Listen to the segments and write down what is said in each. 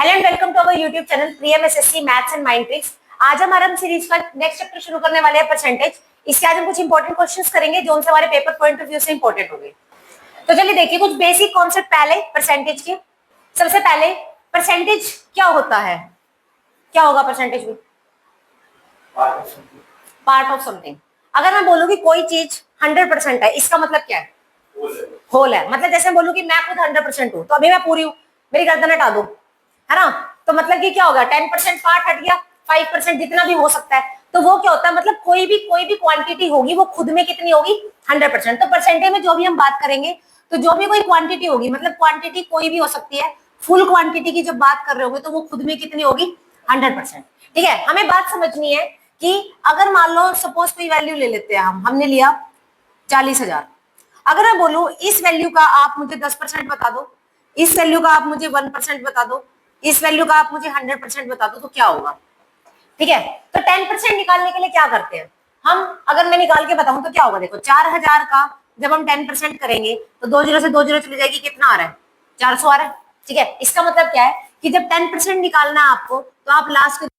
Hello and welcome to our YouTube channel Priyam SSC maths and mind tricks. आज हमारा हम series का next chapter शुरू करने वाले हैं परसेंटेज। इसके आज हम कुछ इंपॉर्टेंट क्वेश्चंस करेंगे जो उनसे हमारे पेपर पॉइंट ऑफ व्यू से इंपॉर्टेंट होंगे। तो चलिए देखिए कुछ बेसिक कॉन्सेप्ट पहले परसेंटेज के। सबसे पहले परसेंटेज क्या होता है, क्या होगा परसेंटेज में? Part of something. अगर मैं बोलूँ कि कोई चीज 100% है, इसका मतलब क्या है? होल है। मतलब जैसे बोलूँ कि मैं खुद 100% हूँ, तो अभी मैं पूरी हूँ, मेरी गर्दन हटा दो, है ना? तो मतलब कि क्या होगा, 10% पार्ट हट गया, 5% जितना भी हो सकता है। तो वो क्या होता है, मतलब कोई भी क्वांटिटी होगी वो खुद में कितनी होगी? 100%। तो परसेंटेज में जो भी हम बात करेंगे, तो जो भी कोई क्वांटिटी होगी, मतलब क्वांटिटी कोई भी हो सकती है, फुल क्वांटिटी की जब बात कर रहे होंगे तो वो खुद में कितनी होगी? 100%। ठीक है, हमें बात समझनी है कि अगर मान लो सपोज कोई वैल्यू ले लेते हैं, हमने लिया 40,000। अगर मैं बोलूं इस वैल्यू का आप मुझे 10% बता दो, इस वैल्यू का आप मुझे 1% बता दो, इस वैल्यू का आप मुझे 100% बता दो, तो क्या होगा? ठीक है, तो 10% निकालने के लिए क्या करते हैं हम? अगर मैं निकाल के बताऊं तो क्या होगा, देखो 4,000 का जब हम 10% करेंगे तो 2 जीरो से 2 जीरो चली जाएगी, कितना आ रहा है? 400 आ रहा है। ठीक है, इसका मतलब क्या है कि जब 10% निकालना है आपको, तो आप लास्ट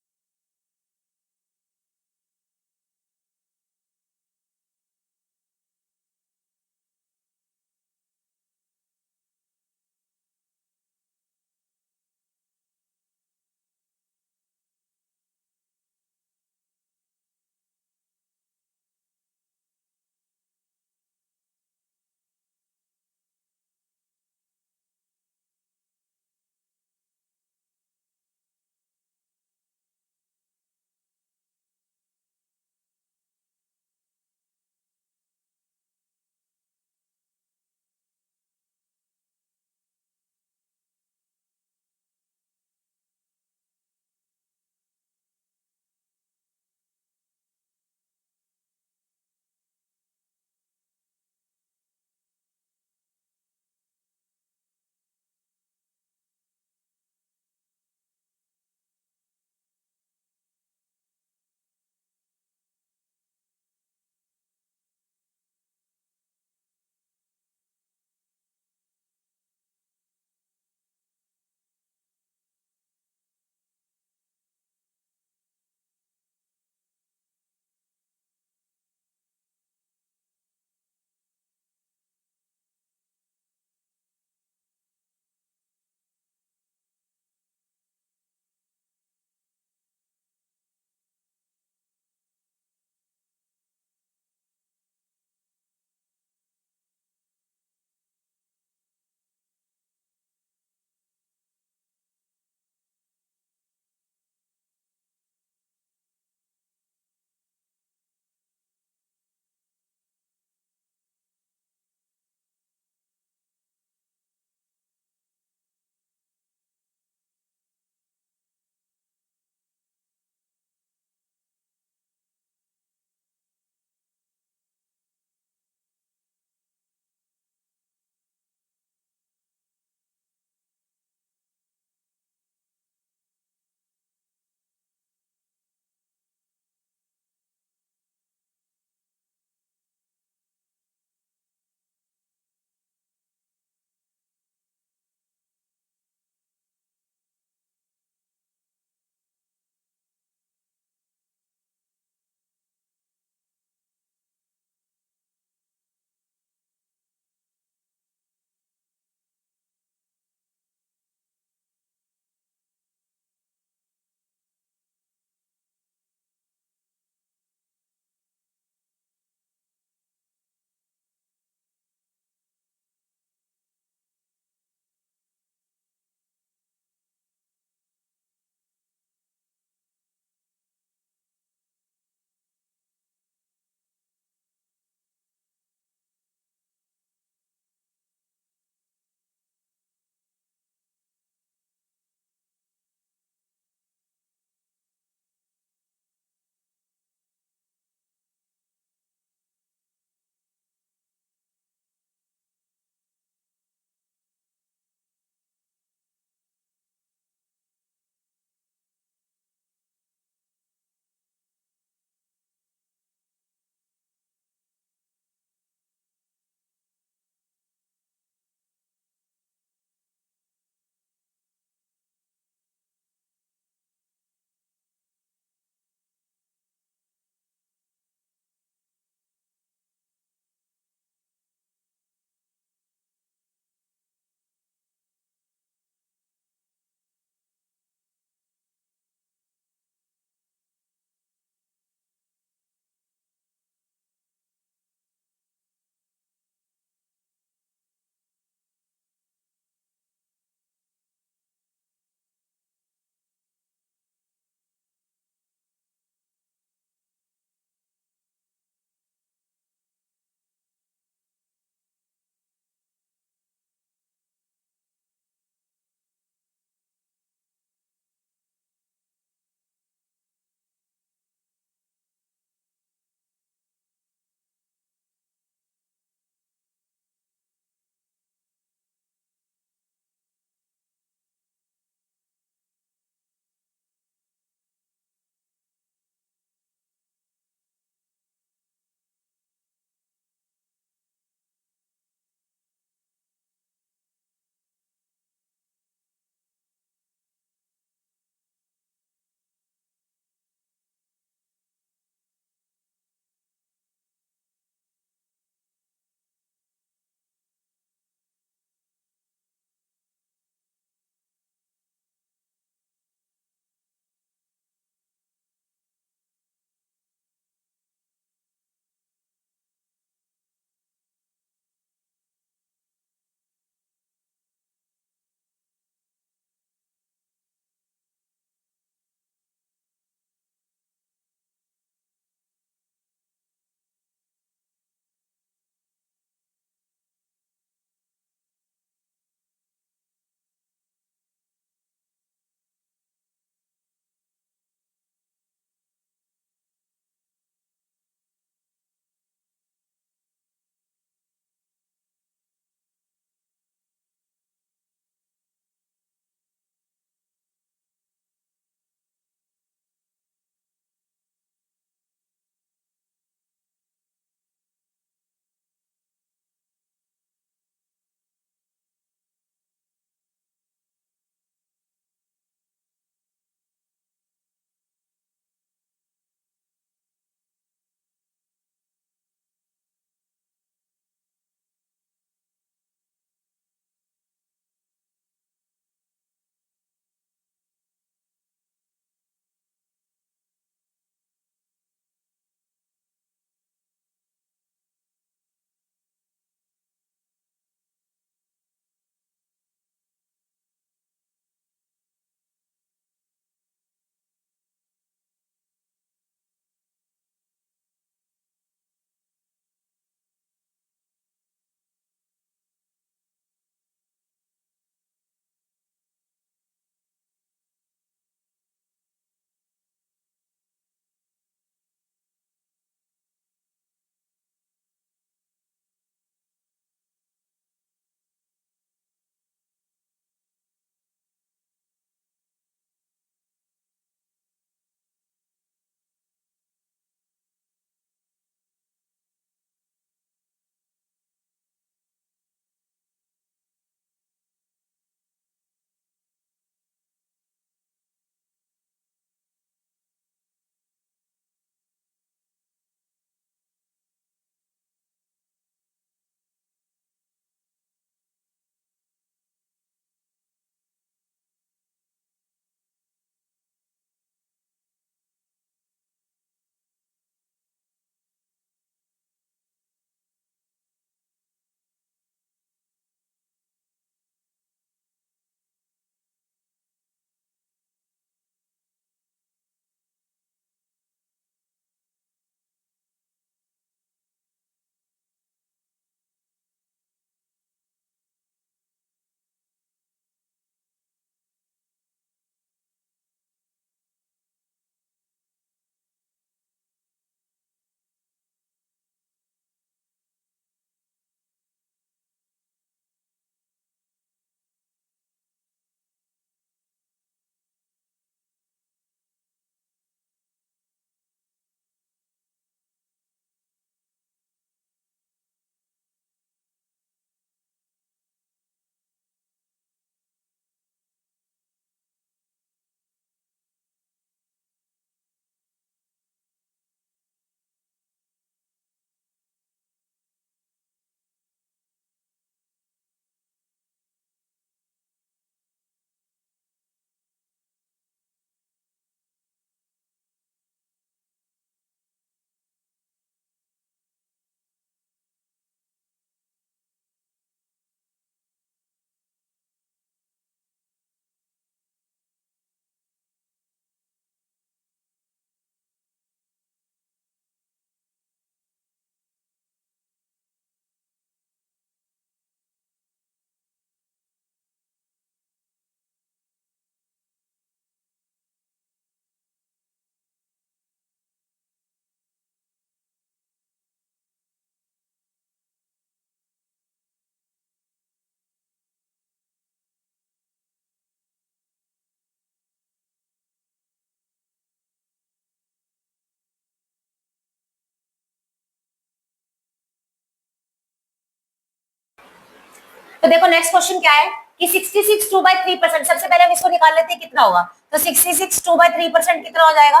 तो देखो नेक्स्ट क्वेश्चन क्या है कि 66 2/3%। सबसे पहले हम इसको निकाल लेते हैं कितना होगा। तो 66 2/3% कितना हो जाएगा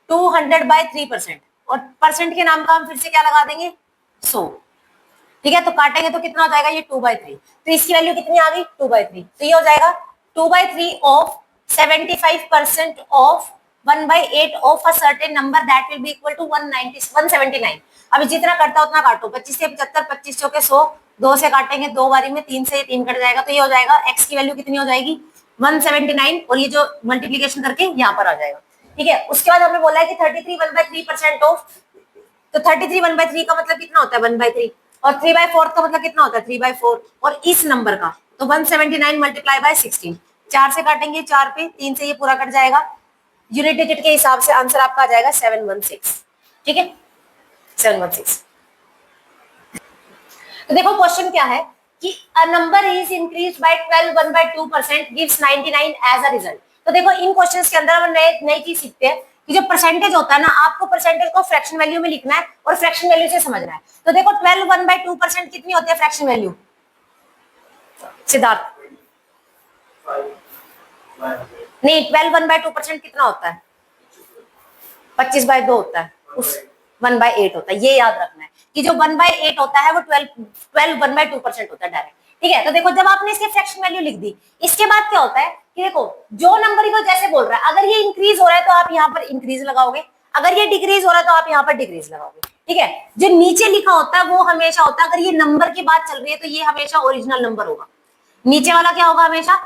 200/3%। और परसेंट के नाम का हम फिर से क्या लगा देंगे 100। ठीक है, तो काटेंगे तो कितना हो जाएगा ये 2/3। तो इसकी वैल्यू कितनी आ गई 2/3। तो ये हो जाएगा 2/3 of 75% of 1/8 of a certain number that will be equal to 179। अभी जितना करता उतना काटो। 25 से 75, 25 चौके 100, 2 से काटेंगे 2 बारी में, 3 से 3 कट जाएगा। तो ये हो जाएगा x की वैल्यू कितनी हो जाएगी 179। और ये जो मल्टीप्लीकेशन करके यहाँ पर आ जाएगा। ठीक है, उसके बाद हमें बोला है कि 33 1/3% ऑफ। तो 33 1/3 का मतलब कितना होता है 1/3। और 3/4 का मतलब कितना होता है 3/4। और इस नंबर का तो 179 मल्टीप्लाई बाय 16। 4 से काटेंगे 4 पे, 3 से ये पूरा कट जाएगा। यूनिट डिजिट के हिसाब से आंसर आपका आ जाएगा 716। ठीक है 716। तो देखो क्वेश्चन क्या है कि a number is increase by 12 1/2% gives 99 as a result. तो देखो इन क्वेश्चंस के अंदर हम नई चीज सीखते हैं कि जो परसेंटेज होता है ना, आपको परसेंटेज को फ्रैक्शन वैल्यू में लिखना है और फ्रैक्शन वैल्यू से समझना है। तो देखो 12 1/2% कितनी होती है फ्रैक्शन वैल्यू सिद्धार्थ? नहीं, 12 1/2% कितना होता है 25/2 होता है। उस 1/8 होता है। ये याद रखना है कि जो 1/8 होता है वो 12 1/2% होता है डायरेक्ट। ठीक है, तो देखो जब आपने इसके फ्रैक्शन वैल्यू लिख दी, इसके बाद क्या होता है कि देखो जो नंबर को जैसे बोल रहा है, अगर ये इंक्रीज हो रहा है तो आप यहाँ पर इंक्रीज लगाओगे, अगर ये डिक्रीज हो रहा है तो आप यहाँ पर डिक्रीज लगाओगे। ठीक है, जो नीचे लिखा होता है वो हमेशा होता है, अगर ये नंबर की बात चल रही है तो ये हमेशा ओरिजिनल नंबर होगा। नीचे वाला क्या होगा हमेशा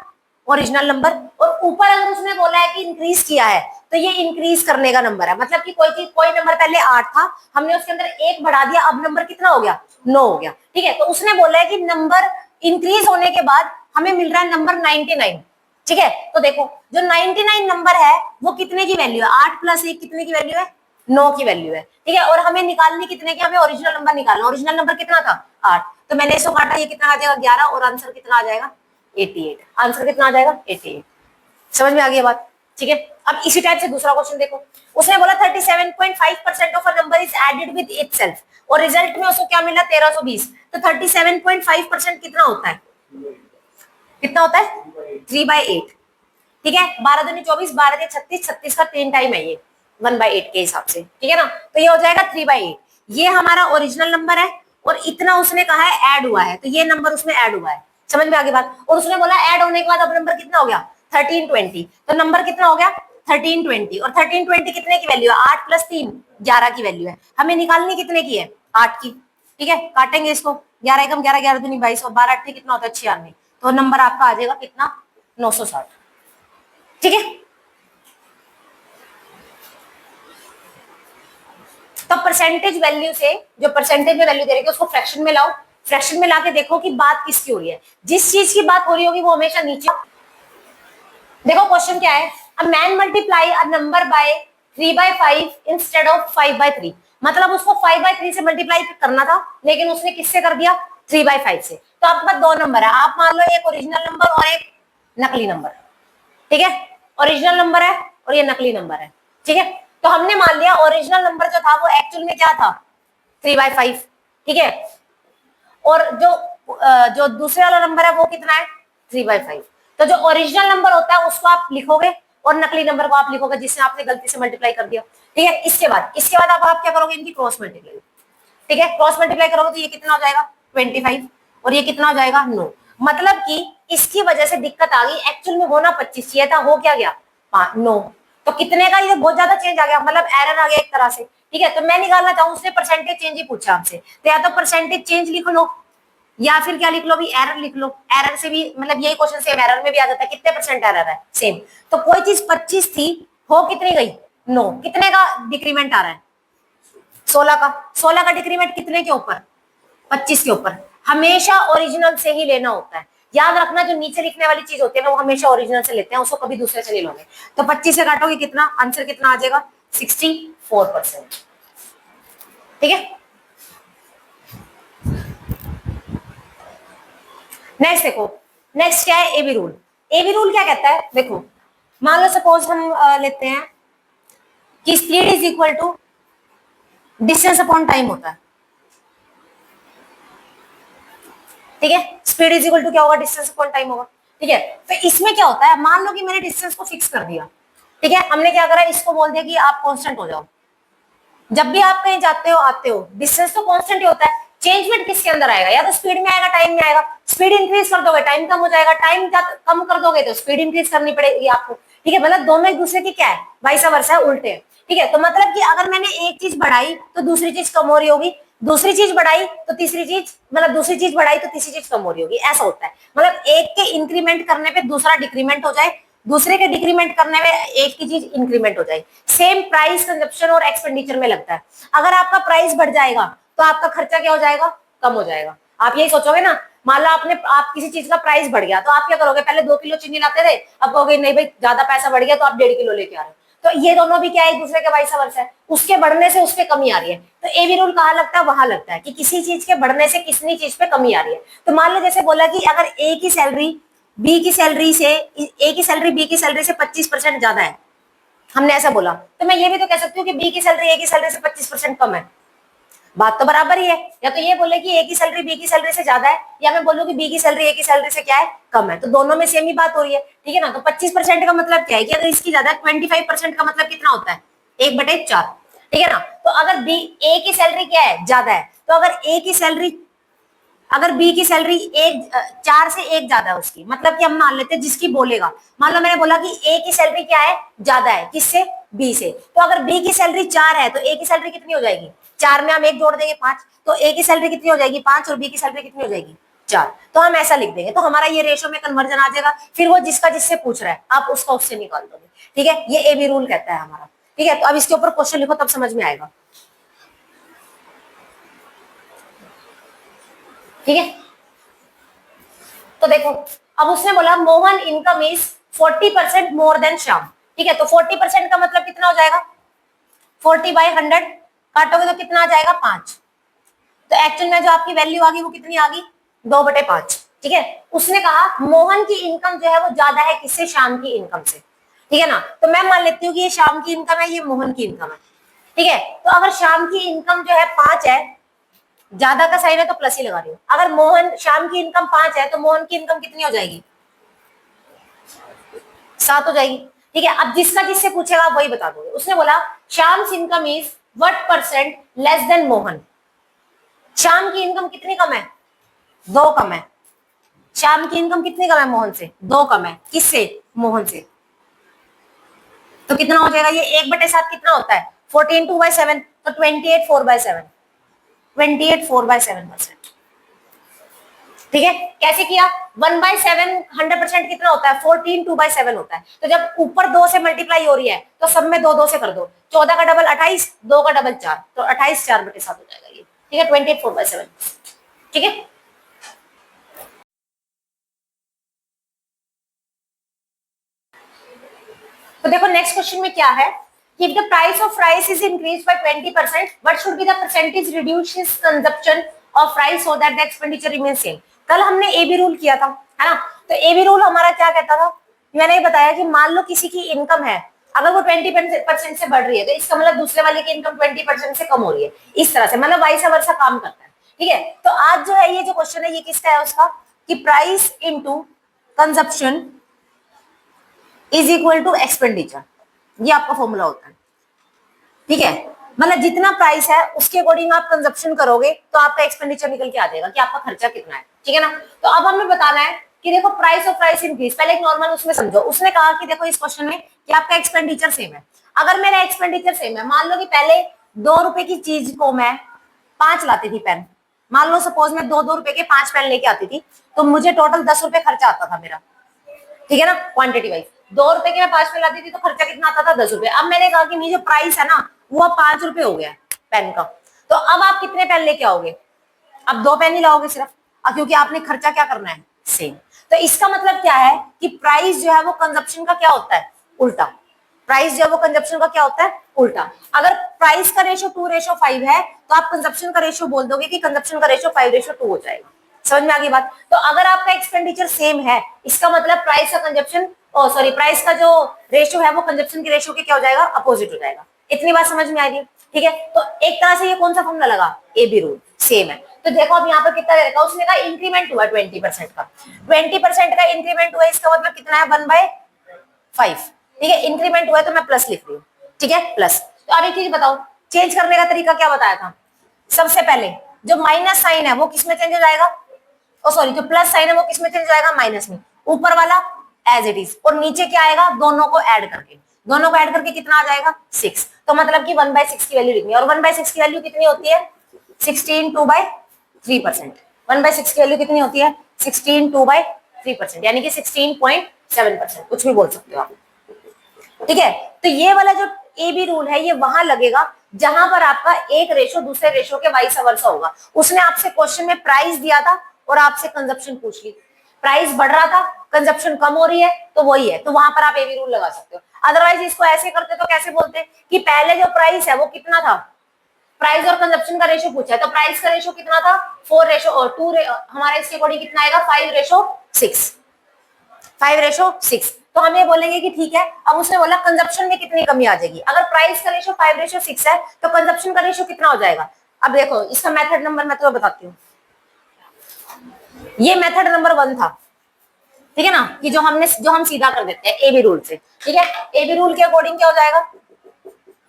ओरिजिनल नंबर। और ऊपर अगर उसने बोला है कि इंक्रीज किया है तो ये इंक्रीज करने का नंबर है। मतलब कि कोई नंबर पहले 8 था, हमने उसके अंदर 1 बढ़ा दिया, अब नंबर कितना हो गया 9 हो गया। ठीक है, तो उसने बोला है कि नंबर इंक्रीज होने के बाद हमें मिल रहा है नंबर 99। ठीक है, तो देखो जो 99 नंबर है वो कितने की वैल्यू है 8 + 1 कितने की वैल्यू है 9 की वैल्यू है। ठीक है, और हमें निकालनी कितने की, हमें ओरिजिनल नंबर निकालना। ओरिजिनल नंबर कितना था 8। तो मैंने इसको काटा, ये कितना आ जाएगा 11 और आंसर कितना आ जाएगा 88। आंसर कितना आ जाएगा 88। समझ में आ गई बात? ठीक है, अब इसी टाइप से दूसरा क्वेश्चन देखो। उसने बोला 37.5% of a number is added with itself और रिजल्ट में उसको क्या मिला 1320। तो 37.5% कितना होता है कितना होता है 3/8। ठीक है, 12 दूनी 24, 12 के 36, 36 का 3 टाइम है ये 1/8 के हिसाब से। ठीक है ना, तो ये हो जाएगा 3/8। ये हमारा ओरिजिनल नंबर है और इतना उसने कहा है ऐड हुआ है, तो ये नंबर उसमें ऐड हुआ है। समझ में आ गई बात? और उसने बोला ऐड होने के बाद अब नंबर कितना हो गया 1320। तो नंबर कितना हो गया 1320। और 1320 कितने की वैल्यू है 8 + 3 11 की वैल्यू है। हमें निकालनी कितने की है 8 की। ठीक है, काटेंगे इसको 11 एकम 11, 11 दूनी 22 और 12 8 कितना होता है 96। तो नंबर आपका आ जाएगा कितना 960। ठीक है, तो परसेंटेज वैल्यू से जो परसेंटेज में वैल्यू दे रही है उसको फ्रैक्शन में लाओ। फ्रैक्शन में लाके देखो कि बात किसकी हो रही है। जिस चीज की बात हो रही होगी वो हमेशा नीचे। देखो क्वेश्चन क्या है, a man multiply a number by 3/5 instead of 5/3। मतलब उसको 5/3 से मल्टीप्लाई करना था लेकिन उसने किससे कर दिया 3/5 से। तो आपके पास दो नंबर है, आप मान लो एक ओरिजिनल नंबर और एक नकली नंबर। ठीक है, ओरिजिनल नंबर है और ये नकली नंबर है। ठीक है, तो हमने मान लिया ओरिजिनल नंबर जो था वो एक्चुअल में क्या था 3/5। ठीक है, और जो दूसरे वाला नंबर है वो कितना है 3/5। तो जो ओरिजिनल नंबर होता है उसको आप लिखोगे और नकली नंबर को आप लिखोगे जिससे आपने गलती से मल्टीप्लाई कर दिया। ठीक है, इसके बाद आप क्या करोगे इनकी क्रॉस मल्टीप्लाई। ठीक है, क्रॉस मल्टीप्लाई करोगे तो ये कितना हो जाएगा 25 और ये कितना हो जाएगा 9। मतलब कि इसकी वजह से दिक्कत आ गई, एक्चुअल में होना 25 चाहिए था, हो क्या गया 9। तो कितने का ये बहुत ज्यादा चेंज आ गया, मतलब एरर आ गया एक तरह से। ठीक है, तो मैं निकालना चाहूँ उसने परसेंटेज चेंज ही पूछा आपसे, तो या तो परसेंटेज चेंज लिख लो या फिर क्या लिख लो भी एरर लिख लो। एरर से भी मतलब यही क्वेश्चन सेम एरर में भी आ जाता है, कितने परसेंट एरर है सेम। तो कोई चीज 25 थी हो कितनी गई 9। कितने का डिक्रीमेंट आ रहा है 16 का। 16 का डिक्रीमेंट कितने के ऊपर 25 के ऊपर। हमेशा ओरिजिनल से ही लेना होता है, याद रखना। जो नीचे लिखने वाली चीज होती है ना वो हमेशा ओरिजिनल से लेते हैं, उसको कभी दूसरे से नहीं लोगे। तो 25 से काटोगे कितना आंसर कितना आ जाएगा 64%। ठीक है, नेक्स्ट देखो। नेक्स्ट क्या है एबी रूल। एबी रूल क्या कहता है देखो, मान लो सपोज हम लेते हैं कि speed is equal to distance upon time होता है। ठीक है, स्पीड इज इक्वल टू क्या होगा, डिस्टेंस अपॉन टाइम होगा। ठीक है, तो इसमें क्या होता है, मान लो कि मैंने डिस्टेंस को फिक्स कर दिया। ठीक है, हमने क्या करा, इसको बोल दिया कि आप कांस्टेंट हो जाओ। जब भी आप कहीं जाते हो आते हो, डिस्टेंस तो कांस्टेंट ही होता है। चेंजमेंट किसके अंदर आएगा, या तो स्पीड में आएगा, टाइम में आएगा। स्पीड इंक्रीज कर दोगे टाइम कम हो जाएगा, टाइम कम कर दोगे तो स्पीड इंक्रीज करनी पड़ेगी आपको। ठीक है, मतलब दोनों एक दूसरे की क्या है, वाइस वर्सा है, उल्टे है। ठीक है, तो मतलब कि अगर मैंने एक चीज बढ़ाई तो दूसरी चीज कम हो रही होगी, दूसरी चीज बढ़ाई तो तीसरी चीज, मतलब दूसरी चीज बढ़ाई तो तीसरी चीज कम हो रही होगी, ऐसा होता है। मतलब एक के इंक्रीमेंट करने पे दूसरा डिक्रीमेंट हो जाए, दूसरे के डिक्रीमेंट करने में एक की चीज इंक्रीमेंट हो जाए। सेम प्राइस कंजप्शन और एक्सपेंडिचर में लगता है। अगर आपका प्राइस बढ़ जाएगा तो आपका खर्चा क्या हो जाएगा, कम हो जाएगा। आप यही सोचोगे ना, मान लो आप किसी चीज का प्राइस बढ़ गया तो आप क्या करोगे, पहले 2 किलो चीनी लाते थे, अब कहोगे नहीं भाई ज्यादा पैसा बढ़ गया तो आप 1.5 किलो लेके आ रहे हो। तो ये दोनों भी क्या है, एक दूसरे के वाइस वर्सा है, उसके बढ़ने से उसके कमी आ रही है। तो ए बी रूल कहाँ लगता है, वहां लगता है कि किसी चीज के बढ़ने से किसी चीज पे कमी आ रही है। तो मान लो जैसे बोला कि अगर ए की सैलरी बी की सैलरी से, ए की सैलरी बी की सैलरी से 25% ज्यादा है, हमने ऐसा बोला, तो मैं ये भी तो कह सकती हूँ कि बी की सैलरी ए की सैलरी से 25% कम है। बात तो बराबर ही है। या तो ये बोले कि ए की सैलरी बी की सैलरी से ज्यादा है, या मैं बोलूँ कि बी की सैलरी ए की सैलरी से क्या है, कम है। तो दोनों में सेम ही बात हो रही है। ठीक है ना, तो 25% का मतलब क्या है कि अगर इसकी ज्यादा 25% का मतलब कितना होता है, 1/4। ठीक है ना, तो अगर बी ए की सैलरी क्या है, ज्यादा है, तो अगर ए की सैलरी, अगर बी की सैलरी 4 से 1 ज्यादा है उसकी, मतलब कि हम मान लेते हैं जिसकी बोलेगा, मान लो मैंने बोला कि ए की सैलरी क्या है, ज्यादा है, किससे, बी से। तो अगर बी की सैलरी 4 है तो ए की सैलरी कितनी हो जाएगी, 4 में हम 1 जोड़ देंगे 5, तो ए की सैलरी कितनी हो जाएगी 5 और बी की सैलरी कितनी हो जाएगी 4। तो हम ऐसा लिख देंगे, तो हमारा ये रेशो में कन्वर्जन आ जाएगा। फिर वो जिसका जिससे पूछ रहा है आप उसका उससे निकाल दोगे। ठीक है, ये ए बी रूल कहता है हमारा। ठीक है, तो अब इसके ऊपर क्वेश्चन लिखो तब समझ में आएगा। ठीक है, तो देखो, अब उसने बोला Mohan income is 40% more than Shyam. ठीक है, तो 40% का मतलब कितना हो जाएगा, 40/100 काटोगे तो कितना आ जाएगा 5। तो एक्चुअल में जो आपकी वैल्यू आ गई वो कितनी आ गई, 2/5। ठीक है, उसने कहा मोहन की इनकम जो है वो ज्यादा है किससे, श्याम की इनकम से। ठीक है ना, तो मैं मान लेती हूँ कि ये श्याम की इनकम है, ये मोहन की इनकम है। ठीक है, तो अगर श्याम की इनकम जो है 5 है, ज्यादा का साइन है तो प्लस ही लगा रही हूँ, अगर मोहन श्याम की इनकम 5 है तो मोहन की इनकम कितनी हो जाएगी, 7 हो जाएगी। ठीक है, अब जिसका जिससे पूछेगा आप वही बता दोगे। उसने बोला Shyam income is what percent less than Mohan. Shyam की इनकम कितनी कम है, 2 कम है। श्याम की इनकम कितनी कम है, मोहन से 2 कम है, किससे, मोहन से। तो कितना हो जाएगा, ये 1/7 कितना होता है, 14/2/7, तो 28/4/7, 28/4/7%। ठीक है, कैसे किया, 1/7 100% कितना होता है, 14/2/7 होता है। तो जब ऊपर 2 से मल्टीप्लाई हो रही है तो सब में 2 2 से कर दो, 14 का डबल 28, 2 का डबल 4, तो 28 4/7 हो जाएगा ये। ठीक है, 28/4/7। ठीक है, तो देखो नेक्स्ट क्वेश्चन में क्या है, if the price of rice is increased by 20%, what should be the percentage reduces consumption of rice so that the expenditure remains same। कल हमने ए बी रूल किया था, है ना। तो ए बी रूल हमारा क्या कहता था, मैंने ये बताया कि मान लो किसी की इनकम है, अगर वो 20% से बढ़ रही है तो इसका मतलब दूसरे वाले की इनकम 20% से कम हो रही है, इस तरह से, मतलब वाइस वर्सा काम करता है। ठीक है, तो आज जो है ये जो क्वेश्चन है ये किसका है, उसका, कि price into consumption is equal to expenditure, ये आपका फॉर्मूला होता है। ठीक है, मतलब जितना प्राइस है उसके अकॉर्डिंग आप कंजप्शन करोगे तो आपका एक्सपेंडिचर निकल के आ जाएगा कि आपका खर्चा कितना है। ठीक है ना, तो अब हमें बताना है कि देखो प्राइस ऑफ प्राइस इंक्रीज, पहले एक नॉर्मल उसमें समझो। उसने कहा कि देखो इस क्वेश्चन में कि आपका एक्सपेंडिचर सेम है। अगर मेरा एक्सपेंडिचर सेम है, मान लो कि पहले 2 रुपए की चीज को मैं 5 लाती थी पेन, मान लो सपोज मैं 2 2 रुपए के 5 पेन लेके आती थी, तो मुझे टोटल 10 रुपए खर्चा आता था मेरा। ठीक है ना, क्वांटिटी वाइज 2 रुपए के मैं 5 पेन लाती थी तो खर्चा कितना आता था, 10 रुपए। अब मैंने कहा कि जो प्राइस है ना वो 5 रुपए हो गया पेन का, तो अब आप कितने पेन लेके आओगे, अब 2 पेन ही लाओगे सिर्फ, क्योंकि आपने खर्चा क्या करना है, सेम। तो इसका मतलब क्या है कि प्राइस जो है वो कंजप्शन का क्या होता है, उल्टा। प्राइस जो है वो कंजप्शन का क्या होता है, उल्टा। अगर प्राइस का रेशो 2:5 है तो आप कंजप्शन का रेशो बोल दोगे कि कंजप्शन का रेशो 5:2 हो जाएगा। समझ में आ गई बात। तो अगर आपका एक्सपेंडिचर सेम है, इसका मतलब प्राइस का कंजप्शन, सॉरी, प्राइस का जो रेशो है वो कंजप्शन के रेशो के क्या हो जाएगा, अपोजिट हो जाएगा। इतनी बात समझ में आ गई। ठीक है, तो एक तरह से ये कौन सा फॉर्मूला लगा, ए बी रूल सेम है। तो देखो अब यहाँ पर कितना दे रखा है, उसने कहा इंक्रीमेंट हुआ 20% का, 20% का इंक्रीमेंट हुआ, इसका मतलब कितना है 1/5। ठीक है, इंक्रीमेंट हुआ है तो मैं प्लस लिख रही हूँ, ठीक है प्लस। तो अब एक चीज बताओ, चेंज करने का तरीका क्या बताया था, सबसे पहले जो माइनस साइन है वो किस में चेंज हो जाएगा, ओ सॉरी जो प्लस साइन है वो किस में चेंज हो जाएगा, माइनस में, ऊपर वाला एज इट इज, और नीचे क्या आएगा, दोनों को ऐड करके, दोनों को ऐड करके कितना आ जाएगा 6। तो मतलब कि 1/6 की वैल्यू लिखनी है, और 1/6 की वैल्यू कितनी होती है 16 2/3%। 1/6 की वैल्यू कितनी होती है 16 2/3%, यानी कि 16.7%, कुछ भी बोल सकते हो आप। ठीक है, तो ये वाला जो ए बी रूल है ये वहां लगेगा जहां पर आपका एक रेशो दूसरे रेशो के वाइस वर्सा होगा। उसने आपसे क्वेश्चन में प्राइस दिया था और आपसे कंजप्शन पूछ ली, प्राइस बढ़ रहा था कंजप्शन कम हो रही है तो वही है, तो वहां पर आप ए बी रूल लगा सकते हो। अदरवाइज इसको ऐसे करते तो कैसे बोलते कि पहले जो प्राइस है वो कितना था, प्राइस और कंजप्शन का रेशो पूछा है, तो प्राइस का रेशो कितना था 4 और 2, हमारा इसके अकॉर्डिंग कितना आएगा 5:6, 5:6। तो हम ये बोलेंगे कि ठीक है, अब उसने बोला कंजप्शन में कितनी कमी आ जाएगी, अगर प्राइस का रेशो 5:6 है तो कंजप्शन का रेशो कितना हो जाएगा। अब देखो इसका मेथड नंबर मैं तुम्हें बताती हूँ, ये मेथड नंबर 1 था, ठीक है ना, कि जो हम सीधा कर देते हैं ए बी रूल से। ठीक है, ए बी रूल के अकॉर्डिंग क्या हो जाएगा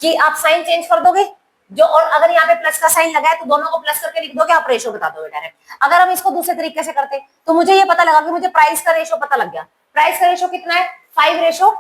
कि आप साइन चेंज कर दोगे जो, और अगर यहाँ पे प्लस का साइन लगा है तो दोनों को प्लस करके लिख दोगे, आप रेशो बता दोगे डायरेक्ट। अगर हम इसको दूसरे तरीके से करते तो मुझे ये पता लगा कि मुझे प्राइस का रेशो पता लग गया, प्राइस का रेशो कितना है 5:6,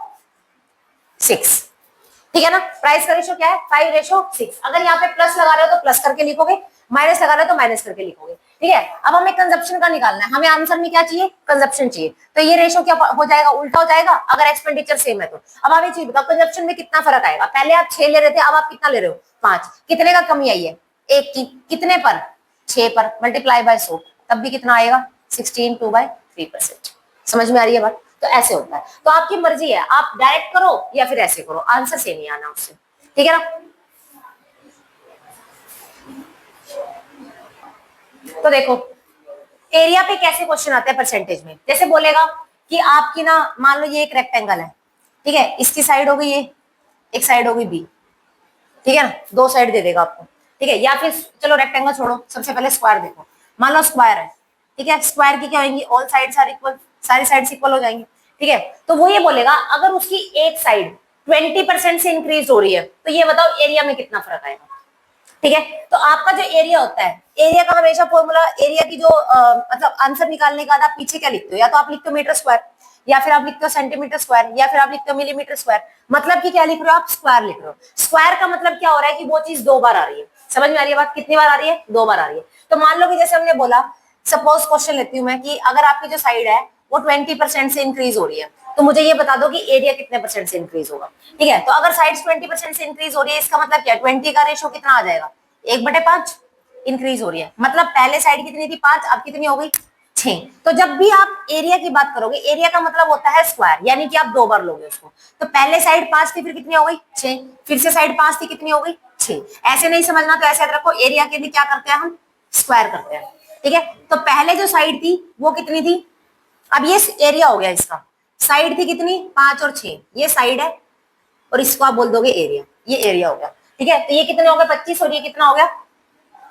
ठीक है ना, प्राइस का रेशो क्या है 5:6। अगर यहाँ पे प्लस लगा रहे हो तो प्लस करके लिखोगे, माइनस लगा रहे हो तो माइनस करके लिखोगे। ठीक है, अब हमें कंजप्शन का निकालना है, हमें आंसर में क्या चाहिए कंजप्शन चाहिए, तो ये रेशो क्या हो जाएगा उल्टा हो जाएगा अगर एक्सपेंडिचर सेम है तो। अब आप ये चीज बताओ कंजप्शन में कितना फर्क आएगा, पहले आप 6 ले रहे थे अब आप कितना ले रहे हो 5, कितने का कमी आई है 1 की, कितने पर 6 पर, मल्टीप्लाई बाय 100 तब भी कितना आएगा 16 2/3%। समझ में आ रही है बात, तो ऐसे होता है। तो आपकी मर्जी है, आप डायरेक्ट करो या फिर ऐसे करो, आंसर से नहीं आना उससे, ठीक है ना। तो देखो एरिया पे कैसे क्वेश्चन आते हैं परसेंटेज में, जैसे बोलेगा कि आपकी ना मान लो ये एक रेक्टेंगल है, ठीक है, इसकी साइड हो गई ये, एक साइड हो गई बी, ठीक है ना, 2 साइड दे देगा आपको, ठीक है, या फिर चलो रेक्टेंगल छोड़ो, सबसे पहले स्क्वायर देखो, मान लो स्क्वायर है, ठीक है, स्क्वायर की क्या होंगी ऑल साइड्स आर इक्वल, सारी साइड्स इक्वल हो जाएंगी, ठीक है। तो वो ये बोलेगा अगर उसकी एक साइड 20% से इंक्रीज हो रही है तो ये बताओ एरिया में कितना फर्क आएगा। ठीक है, तो आपका जो एरिया होता है, एरिया का हमेशा फॉर्मूला, एरिया की जो मतलब आंसर निकालने के बाद आप पीछे क्या लिखते हो, या तो आप लिखते हो मीटर स्क्वायर, या फिर आप लिखते हो सेंटीमीटर स्क्वायर, या फिर आप लिखते हो मिलीमीटर स्क्वायर, मतलब कि क्या लिख रहे हो आप स्क्वायर लिख रहे हो। स्क्वायर का मतलब क्या हो रहा है कि वो चीज 2 बार आ रही है, समझ में आ रही है बात, कितनी बार आ रही है 2 बार आ रही है। तो मान लो कि जैसे हमने बोला, सपोज क्वेश्चन लेती हूँ मैं कि अगर आपकी जो साइड है वो 20% से इंक्रीज हो रही है तो मुझे ये बता दो कि एरिया कितने परसेंट से इंक्रीज होगा। ठीक है, तो अगर साइड्स 20% से इंक्रीज हो रही है इसका मतलब क्या, 20 का रेशो कितना आ जाएगा 1/5 इंक्रीज हो रही है, मतलब पहले साइड कितनी थी 5, अब कितनी हो गई 6। तो जब भी आप एरिया की बात करोगे, एरिया का मतलब होता है स्क्वायर, यानी कि आप 2 बार लोगे उसको। तो पहले साइड 5 थी फिर कितनी हो गई 6, फिर से साइड 5 थी कितनी हो गई 6। ऐसे नहीं समझना, तो ऐसे याद रखो एरिया के लिए क्या करते हैं हम स्क्वायर करते हैं। ठीक है, तो पहले जो साइड थी वो कितनी थी, अब ये एरिया हो गया इसका, साइड थी कितनी 5 और 6, ये साइड है और इसको आप बोल दोगे एरिया, ये एरिया हो गया। ठीक है, तो ये कितने हो गए 25 और ये कितना हो गया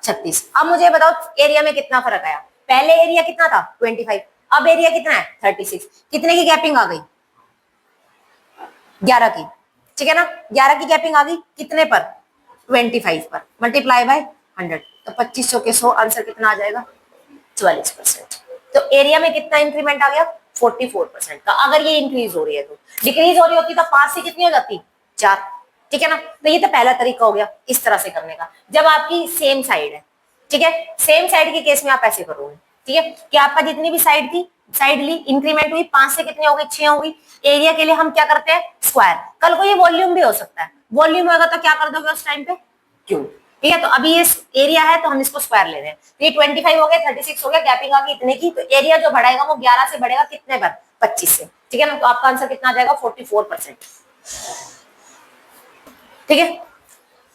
36। अब मुझे बताओ एरिया में कितना फर्क आया, पहले एरिया कितना था 25, अब एरिया कितना है 36, कितने की गैपिंग आ गई 11 की, ठीक है ना, 11 की गैपिंग आ गई कितने पर 25 पर, मल्टीप्लाई बाय 100, तो 2500 के 100 आंसर कितना आ जाएगा 44%। तो एरिया में कितना इंक्रीमेंट आ गया 44% का। अगर ये इंक्रीज हो रही है तो, डिक्रीज हो रही होती तो 5 से कितनी हो जाती 4, ठीक है ना। तो ये तो पहला तरीका हो गया इस तरह से करने का, जब आपकी सेम साइड है। ठीक है, सेम साइड के केस में आप ऐसे करोगे, ठीक है, कि आपका जितनी भी साइड थी, साइड ली इंक्रीमेंट हुई 5 से कितनी हो गई 6 हो गई। एरिया के लिए हम क्या करते हैं स्क्वायर, कल को ये वॉल्यूम भी हो सकता है, वॉल्यूम होगा तो क्या कर दोगे उस टाइम पे क्यूब। ठीक है, तो अभी ये एरिया है तो हम इसको स्क्वायर ले रहे हैं, तो ये 25 हो गया 36 हो गया, गैपिंग आ गई इतने की, तो एरिया जो बढ़ाएगा वो 11 से बढ़ेगा कितने पर 25 से, ठीक है ना। तो आपका आंसर कितना आ जाएगा 44%। ठीक है,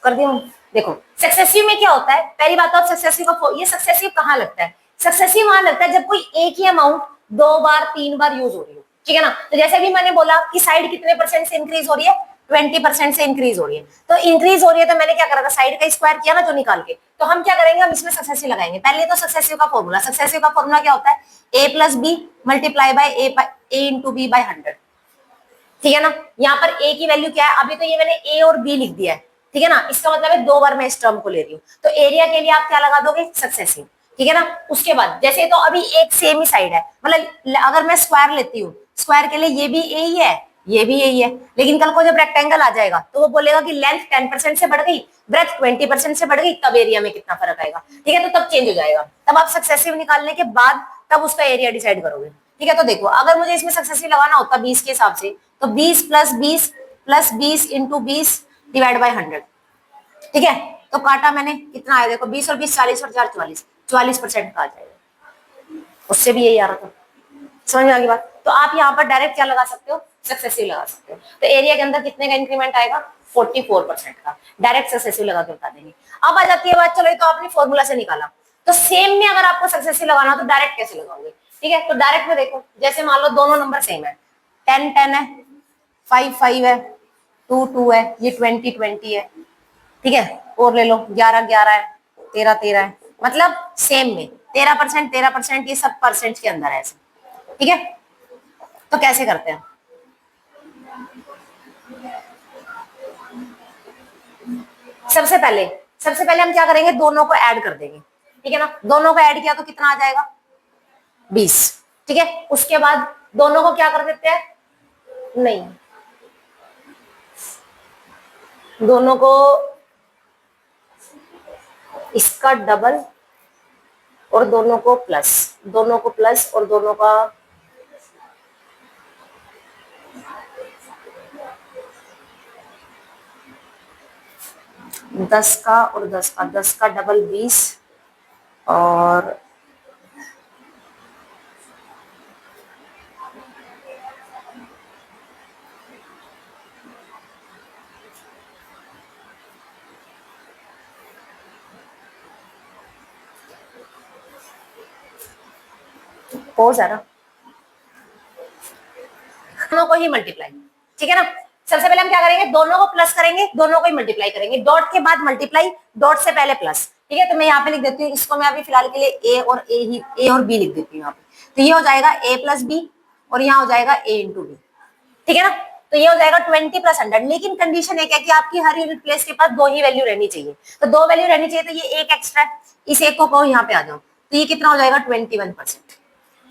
कर दिया। देखो सक्सेसिव में क्या होता है, पहली बात तो आप सक्सेसिव का, ये सक्सेसिव कहाँ लगता है, सक्सेसिव वहां लगता है जब कोई एक ही अमाउंट 2 बार 3 बार यूज हो रही हो। ठीक है ना, तो जैसे भी मैंने बोला कि साइड कितने परसेंट से इंक्रीज हो रही है 20% से इंक्रीज हो रही है। तो इंक्रीज हो रही है तो मैंने क्या करा था, साइड का स्क्वायर किया ना जो निकाल के, तो हम क्या करेंगे, हम इसमें सक्सेसिव लगाएंगे। पहले तो सक्सेसिव का फॉर्मूला क्या होता है, a plus B multiply by A into B by 100। ठीक है ना, यहाँ पर a की वैल्यू क्या है, अभी तो ये मैंने a और b लिख दिया है, ठीक है ना, इसका मतलब है 2 बार मैं इस टर्म को ले रही हूँ। तो एरिया के लिए आप क्या लगा दोगे, सक्सेसिव। ठीक है ना, उसके बाद जैसे तो अभी एक सेम ही साइड है, मतलब अगर मैं स्क्वायर लेती हूँ, स्क्वायर के लिए ये भी यही है, ये भी यही है, लेकिन कल को जब रेक्टेंगल आ जाएगा तो वो बोलेगा कि लेंथ 10% से बढ़ गई, ब्रेथ 20% से बढ़ गई, तब एरिया में कितना फर्क आएगा। ठीक है, तो तब चेंज हो जाएगा, तब आप सक्सेसिव निकालने के बाद तब उसका एरिया डिसाइड करोगे। ठीक है, तो देखो अगर मुझे इसमें सक्सेसिव लगाना होता 20 के हिसाब से, तो 20 प्लस 20 इंटू 20 डिवाइड बाई 100। ठीक है, तो काटा मैंने, कितना आया देखो, 20 और 20 40 और 4 44% का आ जाएगा, उससे भी यही आ रहा था। समझ में आ गई बात। तो आप यहाँ पर डायरेक्ट क्या लगा सकते हो, सक्सेसिव लगा सकते हो। तो एरिया के अंदर कितने का इंक्रीमेंट आएगा, 44% का, डायरेक्ट सक्सेसिव लगा के बता देंगे। अब आ जाती है बात, चलो ये तो आपने फॉर्मूला से निकाला, तो सेम में अगर आपको सक्सेसिव लगाना हो तो डायरेक्ट कैसे लगाओगे। ठीक है, तो डायरेक्ट में देखो, जैसे मान लो दोनों नंबर सेम है, 10 है, 5 है, 2 है, ये 20 है। ठीक है, और ले लो, 11 है, 13 है, मतलब सेम में 13%, ये सब परसेंट के अंदर है ऐसे। ठीक है, तो कैसे करते हैं, सबसे पहले हम क्या करेंगे, दोनों को ऐड कर देंगे। ठीक है ना, दोनों को ऐड किया तो कितना आ जाएगा, 20। ठीक है, उसके बाद दोनों को क्या कर देते हैं, नहीं, दोनों को इसका डबल और दोनों को प्लस, और दोनों का 10 का और 10 का डबल 20 और पोज है ना, दोनों को ही मल्टीप्लाई। ठीक है ना, सबसे पहले हम क्या करेंगे, दोनों को प्लस करेंगे, दोनों को ही मल्टीप्लाई करेंगे, डॉट के बाद मल्टीप्लाई, डॉट से पहले प्लस। ठीक है, तो मैं यहाँ पे लिख देती हूँ, इसको मैं अभी फिलहाल के लिए ए और बी लिख देती हूँ यहाँ पे। तो ये हो जाएगा a प्लस बी और यहाँ हो जाएगा a इंटू बी। ठीक है ना, तो ये हो जाएगा 20 प्लस 100, लेकिन कंडीशन एक है कि आपकी हर यूनिट प्लेस के पास 2 ही वैल्यू रहनी चाहिए। तो 2 वैल्यू रहनी चाहिए, तो ये एक एक्स्ट्रा, इस एक को कहो यहाँ पे आ जाओ, तो ये कितना हो जाएगा 21%।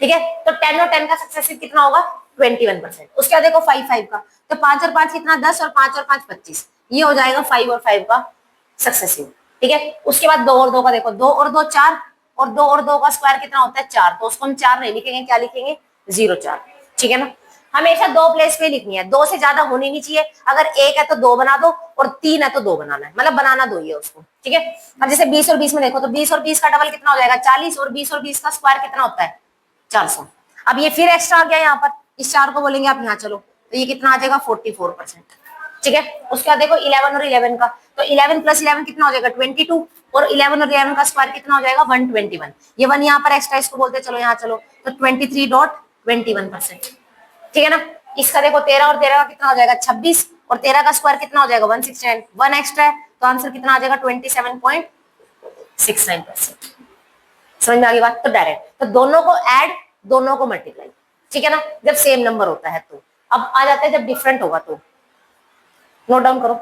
ठीक है, तो 10 और 10 का सक्सेसिव कितना होगा, 21%। उसके बाद देखो 5 का, तो 5 और 5 कितना, 10 और 5 और 5 25, ये हो जाएगा 5 और 5 का सक्सेसिव। ठीक है, उसके बाद 2 और 2 का देखो, 2 और 2 4, और 2 और 2 का स्क्वायर कितना होता है 4, तो उसको हम 4 नहीं लिखेंगे, क्या लिखेंगे 0 4। ठीक है ना, हमेशा 2 प्लेस पे लिखनी है, 2 से ज्यादा होनी नहीं चाहिए, अगर 1 है तो 2 बना दो और 3 है तो 2 बनाना है, मतलब बनाना 2 ही है उसको। ठीक है, अब जैसे 20 और 20 में देखो, तो 20 और 20 का डबल कितना हो जाएगा 40, और 20 और 20 का स्क्वायर कितना होता है 400। अब ये फिर एक्स्ट्रा आ गया यहाँ पर, इस 4 को बोलेंगे आप यहाँ चलो, तो ये कितना आ जाएगा 44%। ठीक है, उसके बाद देखो 11 और 11 का, तो 11 प्लस 11 कितना हो जाएगा 22, और 11 और 11 का स्क्वायर कितना हो जाएगा 121, ये 1 यहाँ पर एक्स्ट्रा, इसको बोलते चलो यहाँ चलो, तो 23.21%। ठीक है ना, इसका देखो 13 और 13 का कितना हो जाएगा 26, और 13 का स्क्वायर कितना हो जाएगा 169, 1 एक्स्ट्रा है, तो आंसर कितना आ जाएगा 27.69%। समझ में आ गई बात। तो डायरेक्ट, तो दोनों को ऐड, दोनों को मल्टीप्लाई। ठीक है ना, जब सेम नंबर होता है तो। अब आ जाता है जब डिफरेंट होगा तो, नोट डाउन करो।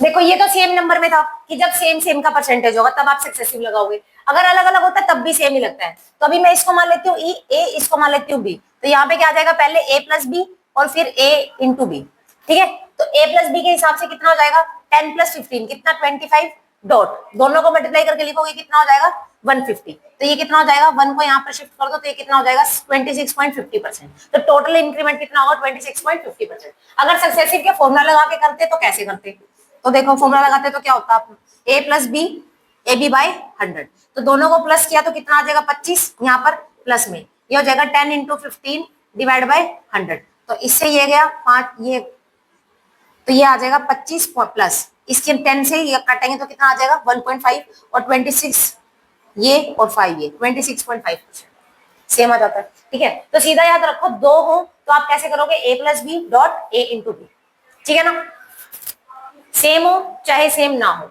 देखो ये तो सेम नंबर में था कि जब सेम का परसेंटेज होगा तब आप सक्सेसिव लगाओगे, अगर अलग अलग होता है तब भी सेम ही लगता है। तो अभी मैं इसको मान लेती हूँ ए, इसको मान लेती हूँ बी, तो यहाँ पे क्या आ जाएगा, पहले a प्लस बी और फिर a इंटू बी। ठीक है, तो a प्लस बी के हिसाब से कितना हो जाएगा 10 प्लस 15 कितना 25, डॉट दोनों को मल्टीप्लाई करके लिखोगे कितना हो जाएगा 150, तो ये कितना हो जाएगा 1 को यहाँ पर शिफ्ट कर दो, तो ये कितना हो जाएगा 26.50%। तो टोटल इंक्रीमेंट कितना होगा 26.50%। अगर सक्सेसिव के फॉर्मूला लगा के करते तो कैसे करते, तो देखो फॉर्मूला लगाते तो क्या होता है, a plus B A B by 100, तो दोनों को प्लस किया तो कितना आ जाएगा 25, यहाँ पर प्लस में ये हो जाएगा 10 इंटू 15 डिवाइड बाई 100, तो इससे ये गया 5, ये तो ये आ जाएगा 25 प्लस इसके 10 से ये काटेंगे तो कितना आ जाएगा 1.5 और 26 ये और 5 ये 26.5% सेम आ जाता है। ठीक है, तो सीधा याद रखो, 2 हो तो आप कैसे करोगे, a plus B dot A into B, ठीक है ना, सेम हो चाहे सेम ना हो।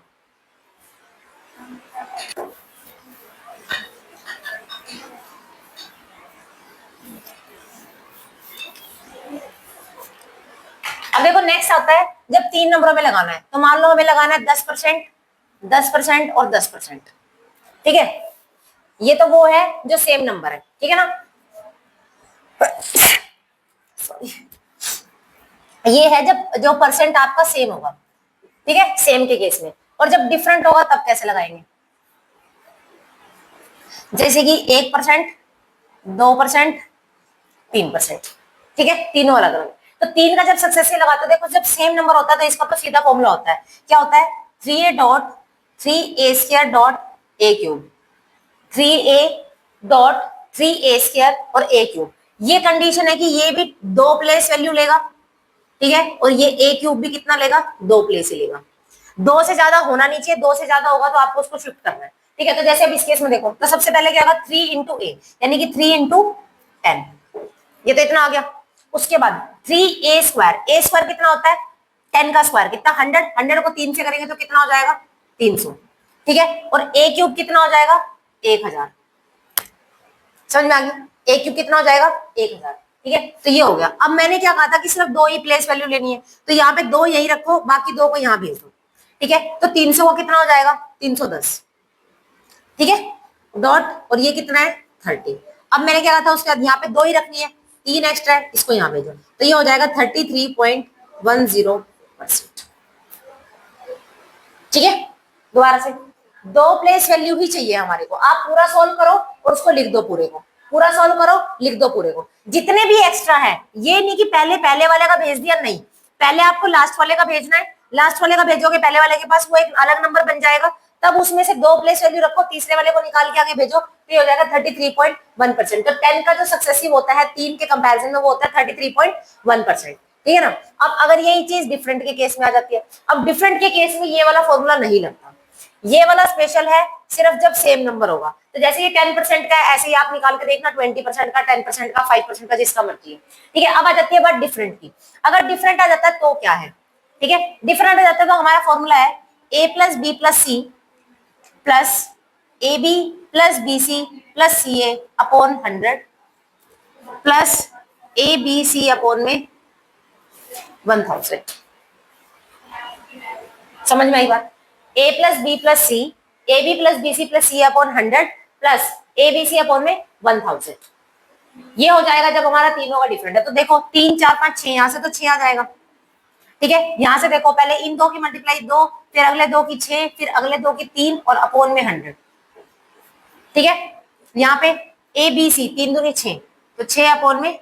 अब देखो नेक्स्ट आता है जब 3 नंबरों में लगाना है, तो मान लो हमें लगाना है 10%, 10% और 10%, ठीक है, ये तो वो है जो सेम नंबर है, ठीक है ना, ये है जब जो परसेंट आपका सेम होगा, ठीक है, सेम के केस में। और जब डिफरेंट होगा तब कैसे लगाएंगे, जैसे कि 1%, 2%, 3%, ठीक है, तीनों अलग अलग। तो 3 का जब सक्सेसिव लगाते हो, देखो जब सेम नंबर होता है तो इसका तो सीधा फॉर्मूला होता है, क्या होता है, 3a dot 3a² dot a cube, 3a dot 3a square और a क्यूब। ये कंडीशन है कि ये भी 2 प्लेस वैल्यू लेगा, ठीक है, और ये a क्यूब भी कितना लेगा, 2 प्लेस ही लेगा। 2 से ज्यादा होना नहीं चाहिए, 2 से ज्यादा होगा तो आपको उसको शिफ्ट करना है, ठीक है। तो जैसे अब इस केस में देखो, तो सबसे पहले क्या होगा, 3 इंटू ए, यानी कि 3 इंटू 10, ये तो इतना आ गया। उसके बाद 3a स्क्वायर, a स्क्वायर कितना होता है, 10 का स्क्वायर कितना, 100, 100 को 3 से करेंगे तो कितना हो जाएगा, 300, ठीक है, और a क्यूब कितना हो जाएगा, 1000, समझ में आ गया, a क्यूब कितना हो जाएगा, 1000, ठीक है। तो ये हो गया। अब मैंने क्या कहा था कि सिर्फ 2 ही प्लेस वैल्यू लेनी है, तो यहाँ पे 2 यही रखो, बाकी 2 को यहाँ भेज दो, ठीक है। तो 300 को कितना हो जाएगा, 310, ठीक है, डॉट, और ये कितना है, 30। अब मैंने क्या कहा था, उसके बाद यहाँ पे 2 ही रखनी है, 3 एक्स्ट्रा है, इसको यहाँ भेजो, तो ये हो जाएगा 33.10%, ठीक है। दोबारा से 2 प्लेस वैल्यू ही चाहिए हमारे को, आप पूरा सॉल्व करो और उसको लिख दो, पूरे को पूरा सॉल्व करो, लिख दो पूरे को, जितने भी एक्स्ट्रा है, ये नहीं कि पहले पहले वाले का भेज दिया, नहीं, पहले आपको लास्ट वाले का भेजना है, लास्ट वाले का भेजोगे पहले वाले के पास, वो एक अलग नंबर बन जाएगा, तब उसमें से 2 प्लेस वैल्यू रखो, तीसरे वाले को निकाल के आगे भेजो, तो ये हो जाएगा 33.1%। तो 10 का जो सक्सेसिव होता है 3 के कंपैरिजन में, वो होता है 33.1%, ठीक है ना। अब अगर यही चीज डिफरेंट के केस में आ जाती है, अब डिफरेंट के केस में ये वाला फॉर्मूला नहीं लगता, ये वाला स्पेशल है सिर्फ जब सेम नंबर होगा। तो जैसे ये 10% का है, ऐसे ही आप निकाल के देखना, 20% का, 10% का, 5% का, जिसका मर्जी है, ठीक है। अब आ जाती है बात डिफरेंट की, अगर डिफरेंट आ जाता है तो क्या है, ठीक है, डिफरेंट आ जाता है तो हमारा फॉर्मूला है a plus B plus C plus A B plus B C plus C A upon 100 plus A B C upon में 1000। समझ में आई बात, a plus B plus C, A B plus B C plus C upon 100 plus A B C upon में 1000, ये हो जाएगा जब हमारा तीनों का डिफरेंट है। तो देखो 3 4 5 6, यहां से तो 6 आ जाएगा, ठीक है। यहां से देखो पहले इन 2 की मल्टीप्लाई 2, फिर अगले 2 की 6, फिर अगले 2 की 3 और अपॉन में 100, ठीक है। यहाँ पे ए बी सी 3 दूनी 6, तो 6 अपॉन में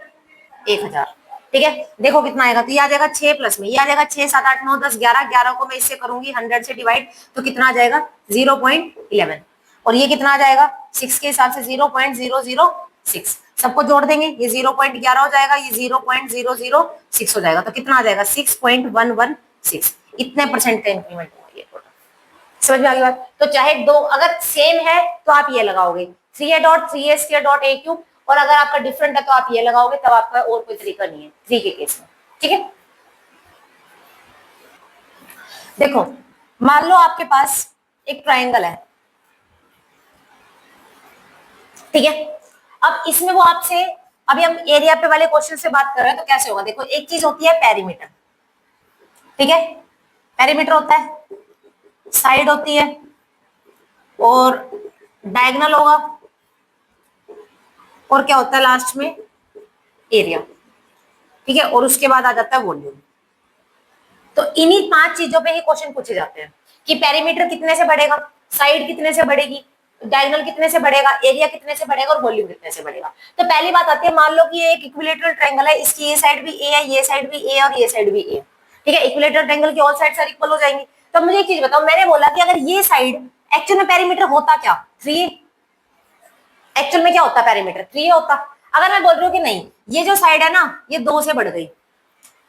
1000, ठीक है। देखो कितना आएगा, तो ये आ जाएगा 6 प्लस में, ये आ जाएगा 6 7 8 9 10 11, 11 को मैं इससे करूंगी 100 से डिवाइड, तो कितना आ जाएगा 0.11, और ये कितना आ जाएगा 6 के हिसाब से 0.006, सबको जोड़ देंगे, ये 0.11 हो जाएगा, ये 0.006 हो जाएगा, तो कितना आ जाएगा 6.116, इतने परसेंट का इंक्रीमेंट हुआ ये टोटल। समझ में आ गई बात। तो चाहे 2 अगर सेम है तो आप ये लगाओगे 3a dot 3a square dot a cube, और अगर आपका डिफरेंट है तो आप ये लगाओगे, तब आपका और कोई तरीका नहीं है 3 के केस में, ठीक है। देखो मान लो आपके पास एक ट्राइंगल है, ठीक है। अब इसमें वो आपसे, अभी हम एरिया पे वाले क्वेश्चन से बात कर रहे हैं, तो कैसे होगा, देखो एक चीज होती है पेरीमीटर, ठीक है, पेरीमीटर होता है, साइड होती है, और डायगोनल होगा, और क्या होता है लास्ट में, एरिया, ठीक है, और उसके बाद आ जाता है वॉल्यूम। तो इन्हीं 5 चीजों पे ही क्वेश्चन पूछे जाते हैं कि पेरीमीटर कितने से बढ़ेगा, साइड कितने से बढ़ेगी, डायगोनल कितने से बढ़ेगा, एरिया कितने से बढ़ेगा, और वॉल्यूम कितने से बढ़ेगा। तो पहली बात आती है, मान लो कि ये एक इक्विलेटरल ट्रायंगल है, इसकी ये साइड भी ए है, ये साइड भी ए और ये साइड भी ए, ठीक है। इक्विलेटरल ट्रायंगल की ऑल साइड्स आर इक्वल हो जाएंगी। तो मुझे एक चीज बताओ, मैंने बोला कि अगर ये साइड, एक्चुअल में पेरीमीटर होता क्या, 3, एक्चुअल में क्या होता पेरीमीटर, 3 होता। अगर मैं बोल रही हूँ कि नहीं, ये जो साइड है ना, ये 2 से बढ़ गई,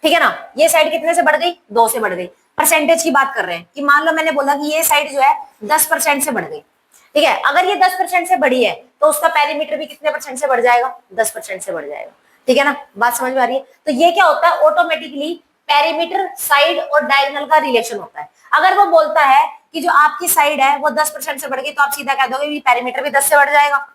ठीक है ना, ये साइड कितने से बढ़ गई, 2 से बढ़ गई। परसेंटेज की बात कर रहे हैं कि मान लो मैंने बोला कि ये साइड जो है 10% से बढ़ गई, ठीक है। अगर ये 10% से बढ़ी है तो उसका पेरीमीटर भी कितने परसेंट से बढ़ जाएगा, 10% से बढ़ जाएगा। ठीक है ना, बात समझ में आ रही है। तो ये क्या होता है, ऑटोमेटिकली पेरीमीटर, साइड और डायगोनल का रिलेशन होता है। अगर वो बोलता है कि जो आपकी साइड है वो 10% से बढ़ गई, तो आप सीधा कह दोगे पेरीमीटर भी 10 से बढ़ जाएगा,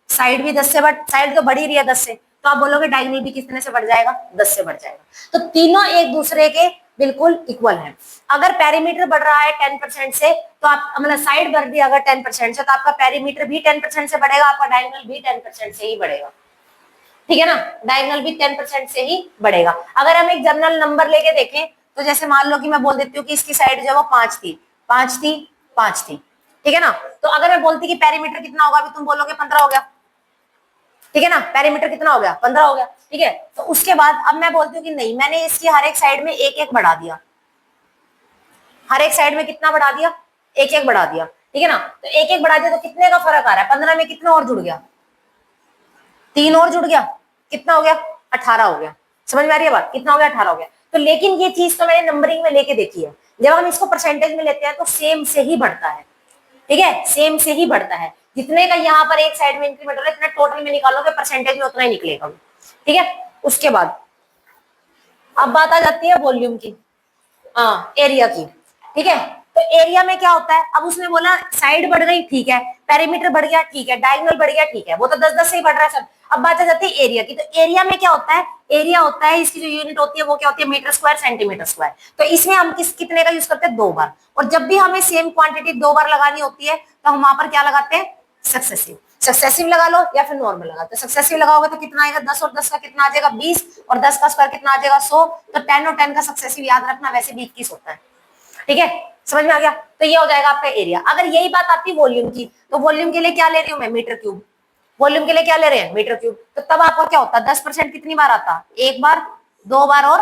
साइड भी 10 से बढ़, साइड तो बढ़ ही रही है 10 से, तो आप बोलोगे डायगोनल भी कितने से बढ़ जाएगा, 10 से बढ़ जाएगा। तो तीनों एक दूसरे के बिल्कुल इक्वल है। अगर पेरीमीटर बढ़ रहा है 10% से, तो आप मतलब साइड बढ़ रही है अगर 10% से, तो आपका पेरीमीटर भी 10% से बढ़ेगा, आपका डायगोनल भी 10% से ही बढ़ेगा। ठीक है ना, डायगोनल भी 10% से ही बढ़ेगा। अगर हम एक जनरल नंबर लेके देखें, तो जैसे मान लो कि मैं बोल देती हूँ कि इसकी साइड जो है वो 5 थी, 5 थी, 5 थी, ठीक है ना। तो अगर मैं बोलती कि पेरीमीटर कितना होगा, अभी तुम बोलोगे 15 हो गया, ठीक है ना, पेरीमीटर कितना हो गया, 15 हो गया, ठीक है। तो उसके बाद अब मैं बोलती हूँ कि नहीं, मैंने इसकी हर एक साइड में एक एक बढ़ा दिया, हर एक साइड में कितना बढ़ा दिया, एक एक बढ़ा दिया, ठीक है ना। तो एक एक बढ़ा दिया तो कितने का फर्क आ रहा है, 15 में कितना और जुड़ गया, 3 और जुड़ गया, कितना हो गया, 18 हो गया। समझ में आ रही है बात, कितना हो गया, 18 हो गया। तो लेकिन ये चीज तो मैंने नंबरिंग में लेके देखी है, जब हम इसको परसेंटेज में लेते हैं तो सेम से ही बढ़ता है, ठीक है, सेम से ही बढ़ता है। जितने का यहाँ पर एक साइड में इंक्रीमेंट हो रहा है, इतना टोटल में निकालोगे परसेंटेज में उतना ही निकलेगा, ठीक है। उसके बाद अब बात आ जाती है वॉल्यूम की, हाँ एरिया की, ठीक है। तो एरिया में क्या होता है, अब उसने बोला साइड बढ़ गई, ठीक है, पेरीमीटर बढ़ गया, ठीक है, डायगोनल बढ़ गया, ठीक है, वो तो 10-10 से ही बढ़ रहा है सब। अब बात आ जाती है एरिया की। तो एरिया में क्या होता है, एरिया होता है इसकी जो यूनिट होती है वो क्या होती है, मीटर स्क्वायर, सेंटीमीटर स्क्वायर। तो इसमें हम कितने का यूज करते हैं, 2 बार। और जब भी हमें सेम क्वांटिटी 2 बार लगानी होती है, तो हम वहां पर क्या लगाते हैं, सक्सेसिव। सक्सेसिव लगा लो या फिर नॉर्मल लगा, तो सक्सेसिव लगाओगे तो कितना आएगा, 10 और 10 का कितना आ जाएगा, 20, और 10 का स्क्वायर कितना आ जाएगा, 100। तो 10 और 10 का सक्सेसिव याद रखना, वैसे भी 21 होता है, ठीक है, समझ में आ गया। तो ये हो जाएगा आपका एरिया। अगर यही बात आती है वॉल्यूम की, तो वॉल्यूम के लिए क्या ले रही हूं मैं, मीटर क्यूब। वॉल्यूम के लिए क्या ले रहे हैं, मीटर क्यूब। तो तब आपका क्या होता है, 10% कितनी बार आता, एक बार, 2 बार और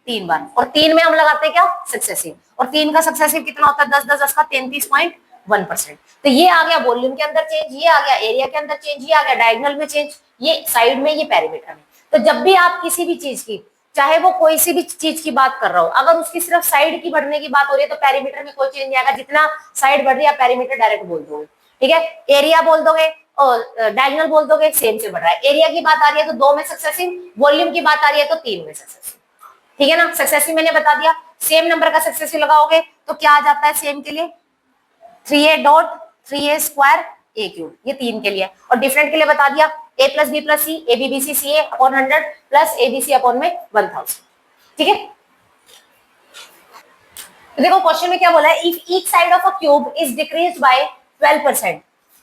3 बार। और 3 में हम लगाते हैं क्या, सक्सेसिव। और 3 का सक्सेसिव कितना होता है, 10 10 10 का 33.1%। तो ये आ गया वॉल्यूम के अंदर चेंज, ये आ गया एरिया के अंदर चेंज, ये आ गया डायगोनल में चेंज, ये साइड में, ये पेरीमीटर में। तो जब भी आप किसी भी चीज की, चाहे वो कोई सी भी चीज की बात कर रहा हो, अगर उसकी सिर्फ साइड की बढ़ने की बात हो रही है, तो पेरीमीटर में कोई चेंज नहीं आएगा, जितना साइड बढ़ रही है पेरीमीटर डायरेक्ट बोल दोगे, ठीक है। एरिया बोल दोगे और डायगोनल बोल दोगे, सेम से बढ़ रहा है। एरिया की बात आ रही है तो 2 में सक्सेसिव, वॉल्यूम की बात आ रही है तो 3 में सक्सेसिव, ठीक है ना। सक्सेसिव मैंने बता दिया, सेम नंबर का सक्सेसिव लगाओगे तो क्या आ जाता है सेम के लिए, 3a dot 3a square a cube, ये 3 के लिए। और डिफरेंट के लिए बता दिया, a plus B plus C, A B B C C A upon 100 plus A B C upon में 1000, ठीक है। तो देखो क्वेश्चन में क्या बोला है, if each side of a cube is decreased by 12%,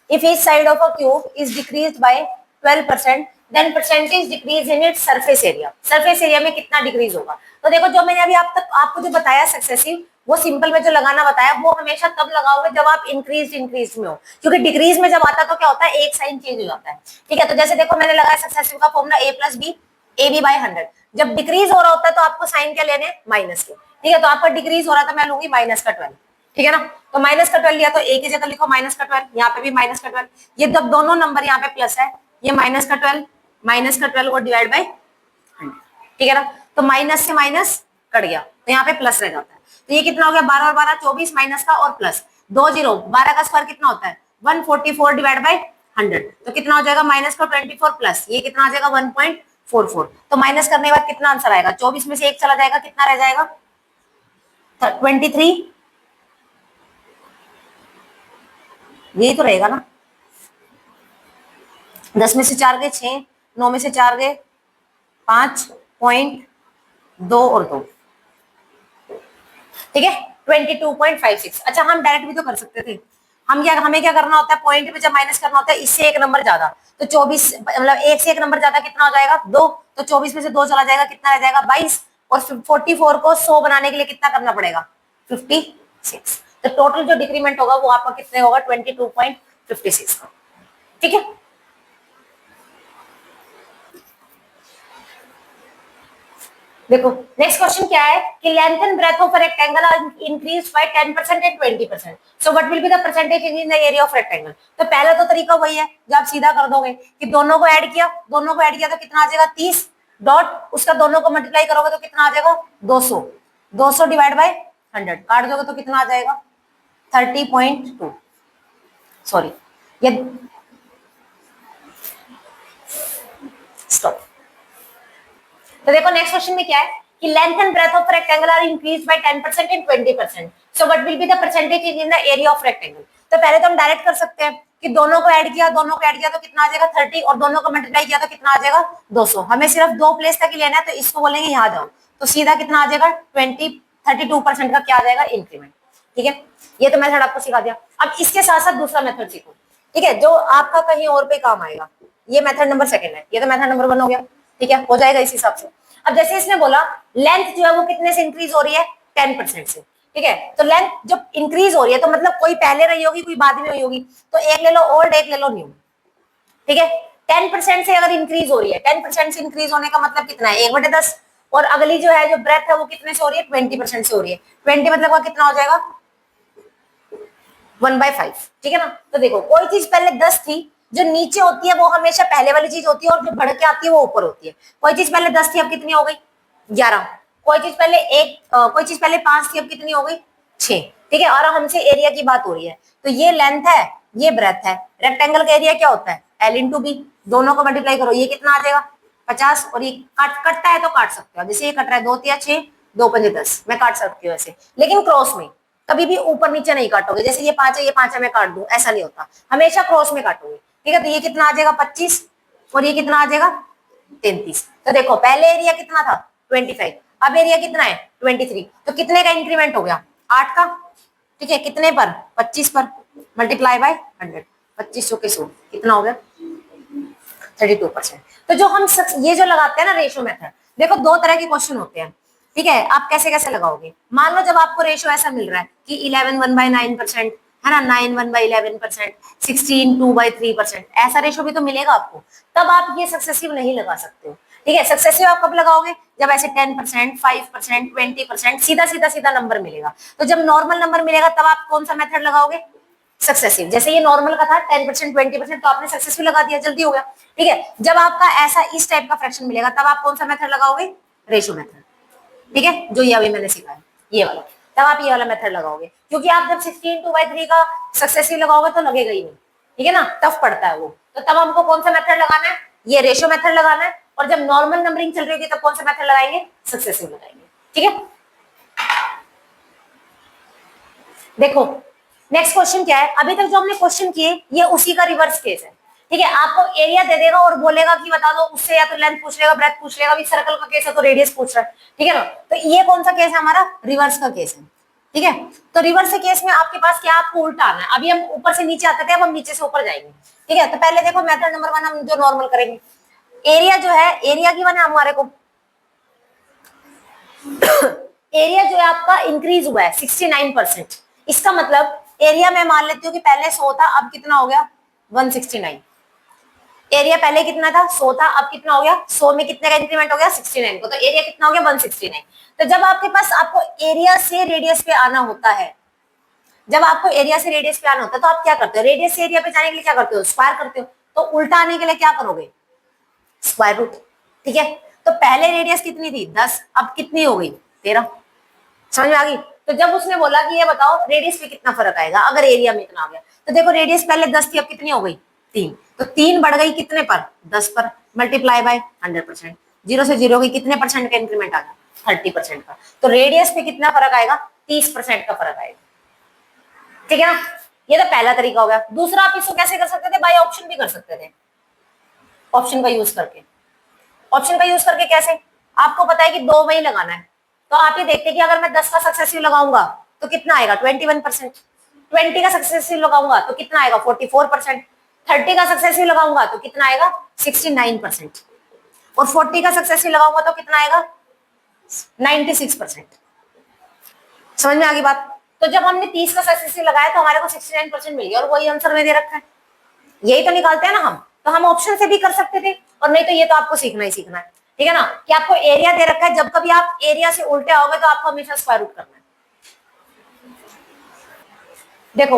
if each side of a cube is decreased by 12%, then percentage decrease in its surface area. Surface area में कितना डिक्रीज होगा। तो देखो जो मैंने अभी आप तक आपको जो बताया सक्सेसिव, वो सिंपल में जो लगाना बताया, वो हमेशा तब लगाओगे जब आप इंक्रीज में हो, क्योंकि डिक्रीज में जब आता है तो क्या होता है, एक साइन चेंज हो जाता है, ठीक है। तो जैसे देखो मैंने लगाया सक्सेसिव का formula a plus B A B by 100। जब डिक्रीज हो रहा होता है तो आपको साइन क्या लेने, माइनस के, ठीक है। तो आपका डिक्रीज हो रहा था, मैं लूंगी माइनस का 12, ठीक है ना। तो माइनस का 12 लिया तो ए की जगह लिखो माइनस का 12, यहाँ पे भी माइनस का 12। ये जब दोनों नंबर यहाँ पे प्लस है, ये माइनस का 12, माइनस का 12 को डिवाइड बाय 100, ठीक है ना। तो माइनस से माइनस कट गया, तो यहाँ पे प्लस रह जाता है। तो ये कितना हो गया, 12 और 12 24, माइनस का और प्लस 2 0, 12 का स्क्वायर कितना होता है 144 डिवाइड बाय 100। तो कितना हो जाएगा, माइनस का 24 प्लस ये कितना आ जाएगा 1.44। तो माइनस करने के बाद कितना आंसर आएगा, 24 में से 1 चला जाएगा, कितना रह जाएगा 23, यही तो रहेगा ना। 10 में से 4 गए 6, 9 में से 4 गए 5.2 और 2, ठीक है 22.56। अच्छा हम डायरेक्ट भी तो कर सकते थे, हमें क्या करना होता है, पॉइंट पे जब माइनस करना होता है इससे एक नंबर ज्यादा, तो 24 मतलब एक से एक नंबर ज्यादा कितना हो जाएगा 2, तो 24 में से 2 चला जाएगा, कितना रह जाएगा 22। और 44 को 100 बनाने के लिए कितना करना पड़ेगा 56। तो टोटल जो डिक्रीमेंट होगा वो आपका कितने होगा 22.56 का, ठीक है। देखो नेक्स्ट क्वेश्चन क्या है कि length and breadth of a rectangle are increased by 10% and 20%, so what will be the percentage in the area of rectangle. तो पहला तो तरीका वही है जो आप सीधा कर दोगे कि दोनों को ऐड किया, तो कितना आ जाएगा 30 डॉट उसका दोनों को मल्टीप्लाई करोगे तो कितना आ जाएगा 200, 200 डिवाइड बाय 100 काट दोगे तो कितना आ जाएगा 30.2, सॉरी ये स्टॉप। तो देखो नेक्स्ट क्वेश्चन में क्या है कि length and breadth of rectangle are increase by 10% and 20%, so what will be the percentage in the area of rectangle. तो पहले तो हम डायरेक्ट कर सकते हैं कि दोनों को ऐड किया तो कितना आ जाएगा 30, और दोनों को मल्टीप्लाई किया तो कितना आ जाएगा 200। हमें सिर्फ दो प्लेस तक ही लेना है, तो इसको बोलेंगे यहाँ जाओ, तो सीधा कितना आ जाएगा 32% का क्या आ जाएगा इंक्रीमेंट। ठीक है, ये तो मेथड आपको सिखा दिया। अब इसके साथ साथ दूसरा मेथड सीखो, ठीक है, जो आपका कहीं और पे काम आएगा। ये मेथड नंबर 2 है, ये तो मेथड नंबर 1 हो गया। ठीक है, हो जाएगा इस हिसाब से। अब जैसे इसने बोला लेंथ जो है वो कितने से इंक्रीज हो रही है 10% से। ठीक है, तो लेंथ जब इंक्रीज हो रही है तो मतलब कोई पहले रही होगी कोई बाद में हुई होगी, तो एक ले लो ओल्ड एक ले लो न्यू। ठीक है, 10% से अगर इंक्रीज हो रही है, 10% से इंक्रीज होने का मतलब कितना है 1/10, और अगली जो है जो ब्रेथ है वो कितने से हो रही है 20% से हो रही है। 20 मतलब का कितना हो जाएगा 1/5। ठीक है ना, तो देखो कोई चीज पहले 10 थी, जो नीचे होती है वो हमेशा पहले वाली चीज होती है, और जो बढ़ के आती है वो ऊपर होती है। कोई चीज पहले 10 थी अब कितनी हो गई 11। कोई चीज पहले कोई चीज पहले 5 थी अब कितनी हो गई 6। ठीक है, और हमसे एरिया की बात हो रही है, तो ये लेंथ है ये ब्रेथ है। रेक्टेंगल का एरिया क्या होता है L इंटू बी, दोनों को मल्टीप्लाई करो, ये कितना आ जाएगा 50, और ये कटता है तो काट सकते हो, जैसे ये कट रहा है 2 × 6 2 × 10, मैं काट सकती हूँ ऐसे, लेकिन क्रॉस में कभी भी ऊपर नीचे नहीं काटोगे, जैसे ये 5 है ये 5 है मैं काट दूं, ऐसा नहीं होता, हमेशा क्रॉस में काटोगे। ठीक है, तो ये कितना आ जाएगा 25, और ये कितना आ जाएगा 33। तो देखो पहले एरिया कितना था 25, अब एरिया कितना है 23, तो कितने का इंक्रीमेंट हो गया 8 का। ठीक है, कितने पर 25 पर, मल्टीप्लाई बाय 100, 25 के 100 कितना हो गया 32%। तो जो हम ये जो लगाते हैं ना रेशियो मेथड, देखो दो तरह के क्वेश्चन होते हैं। ठीक है, आप कैसे कैसे लगाओगे, मान लो जब आपको रेशियो ऐसा मिल रहा है कि 11 1/9% है ना, 9 1/11%, 16 2/3%, ऐसा रेशियो भी तो मिलेगा आपको, तब आप ये सक्सेसिव नहीं लगा सकते हो। ठीक है, सक्सेसिव आप कब लगाओगे जब ऐसे 10% 5% 20% सीधा सीधा सीधा नंबर मिलेगा। तो जब नॉर्मल नंबर मिलेगा तब आप कौन सा मेथड लगाओगे सक्सेसिव। जैसे ये नॉर्मल का था 10% 20%, तो आपने सक्सेसफुल लगा दिया, जल्दी हो गया। ठीक है, जब आपका ऐसा इस टाइप का फ्रैक्शन मिलेगा तब आप कौन सा मेथड लगाओगे रेशियो मेथड। ठीक है, जो ये अभी मैंने सिखाया ये वाला, तब आप ये वाला मेथड लगाओगे, क्योंकि आप जब 16 2/3 का सक्सेसिव लगाओगे तो लगेगा ही नहीं। ठीक है ना, टफ पड़ता है वो, तो तब हमको कौन सा मेथड लगाना है ये रेशियो मेथड लगाना है, और जब नॉर्मल नंबरिंग चल रही होगी तब कौन सा मेथड लगाएंगे सक्सेसिव लगाएंगे। ठीक है, देखो नेक्स्ट क्वेश्चन क्या है, अभी तक जो हमने क्वेश्चन किए ये उसी का रिवर्स केस है। ठीक है, आपको एरिया दे देगा और बोलेगा कि बता दो, उससे या तो लेंथ पूछ लेगा ब्रेथ पूछ लेगा, अभी सर्कल का केस है तो रेडियस पूछ रहा है। ठीक है ना, तो ये कौन सा केस है हमारा रिवर्स का केस है। ठीक है, तो रिवर्स के केस में आपके पास क्या आपको उल्टा आना है। अभी हम ऊपर से नीचे आते थे, अब हम नीचे से ऊपर जाएंगे। ठीक है, तो पहले देखो मेथड नंबर 1 हम जो नॉर्मल करेंगे, एरिया जो है एरिया की वन है हमारे को एरिया जो है आपका इंक्रीज हुआ है 69%। इसका मतलब एरिया में मान लेती हूँ कि पहले 100 था अब कितना हो गया 169। एरिया पहले कितना था 100 था अब कितना हो गया 100 में कितने का इंक्रीमेंट हो गया 69 को, तो एरिया कितना हो गया 169। तो जब आपके पास आपको एरिया से रेडियस पे आना होता है, जब आपको एरिया से रेडियस पे आना होता है तो आप क्या करते हो, रेडियस से एरिया पे जाने के लिए क्या करते हो स्क्वायर करते हो, तो उल्टा आने के लिए क्या करोगे स्क्वायर रूट। ठीक है, तो पहले रेडियस कितनी थी 10, अब कितनी हो गई 13। समझ में आ गई। तो जब उसने बोला कि ये बताओ रेडियस पे कितना फर्क आएगा अगर एरिया में इतना आ गया, तो देखो रेडियस पहले 10 थी अब कितनी हो गई 3, तो 3 बढ़ गई कितने पर 10 पर, मल्टीप्लाई बाय 100%, 0 से 0 की कितने परसेंट का इंक्रीमेंट आ गया 30% का, तो रेडियस पे कितना फर्क आएगा 30% का फर्क आएगा। ठीक है ना, ये तो पहला तरीका हो गया। दूसरा आप इसको कैसे कर सकते थे बाय ऑप्शन भी कर सकते थे, ऑप्शन का यूज करके। ऑप्शन का यूज करके कैसे, आपको पता है कि 2 में ही लगाना है, तो आप ये देखते हैं कि अगर मैं 10 का सक्सेसिव लगाऊंगा तो कितना आएगा 21%, 20 का सक्सेसिव लगाऊंगा तो कितना आएगा 44%, 30 का सक्सेसिव लगाऊंगा तो कितना आएगा 69%, और 40 का सक्सेसिव लगाऊंगा तो कितना आएगा 96%। समझ में आ गई बात। तो जब हमने 30 का सक्सेसिव लगाया तो हमारे को 69% मिल गया, और वही आंसर में दे रखा है, यही तो निकालते हैं ना हम। तो हम ऑप्शन से भी कर सकते थे, और नहीं तो ये तो आपको सीखना ही सीखना है। ठीक है ना, कि आपको एरिया दे रखा है, जब कभी आप एरिया से उल्टे आओगे तो आपको हमेशा स्क्वायर रूट करना है। देखो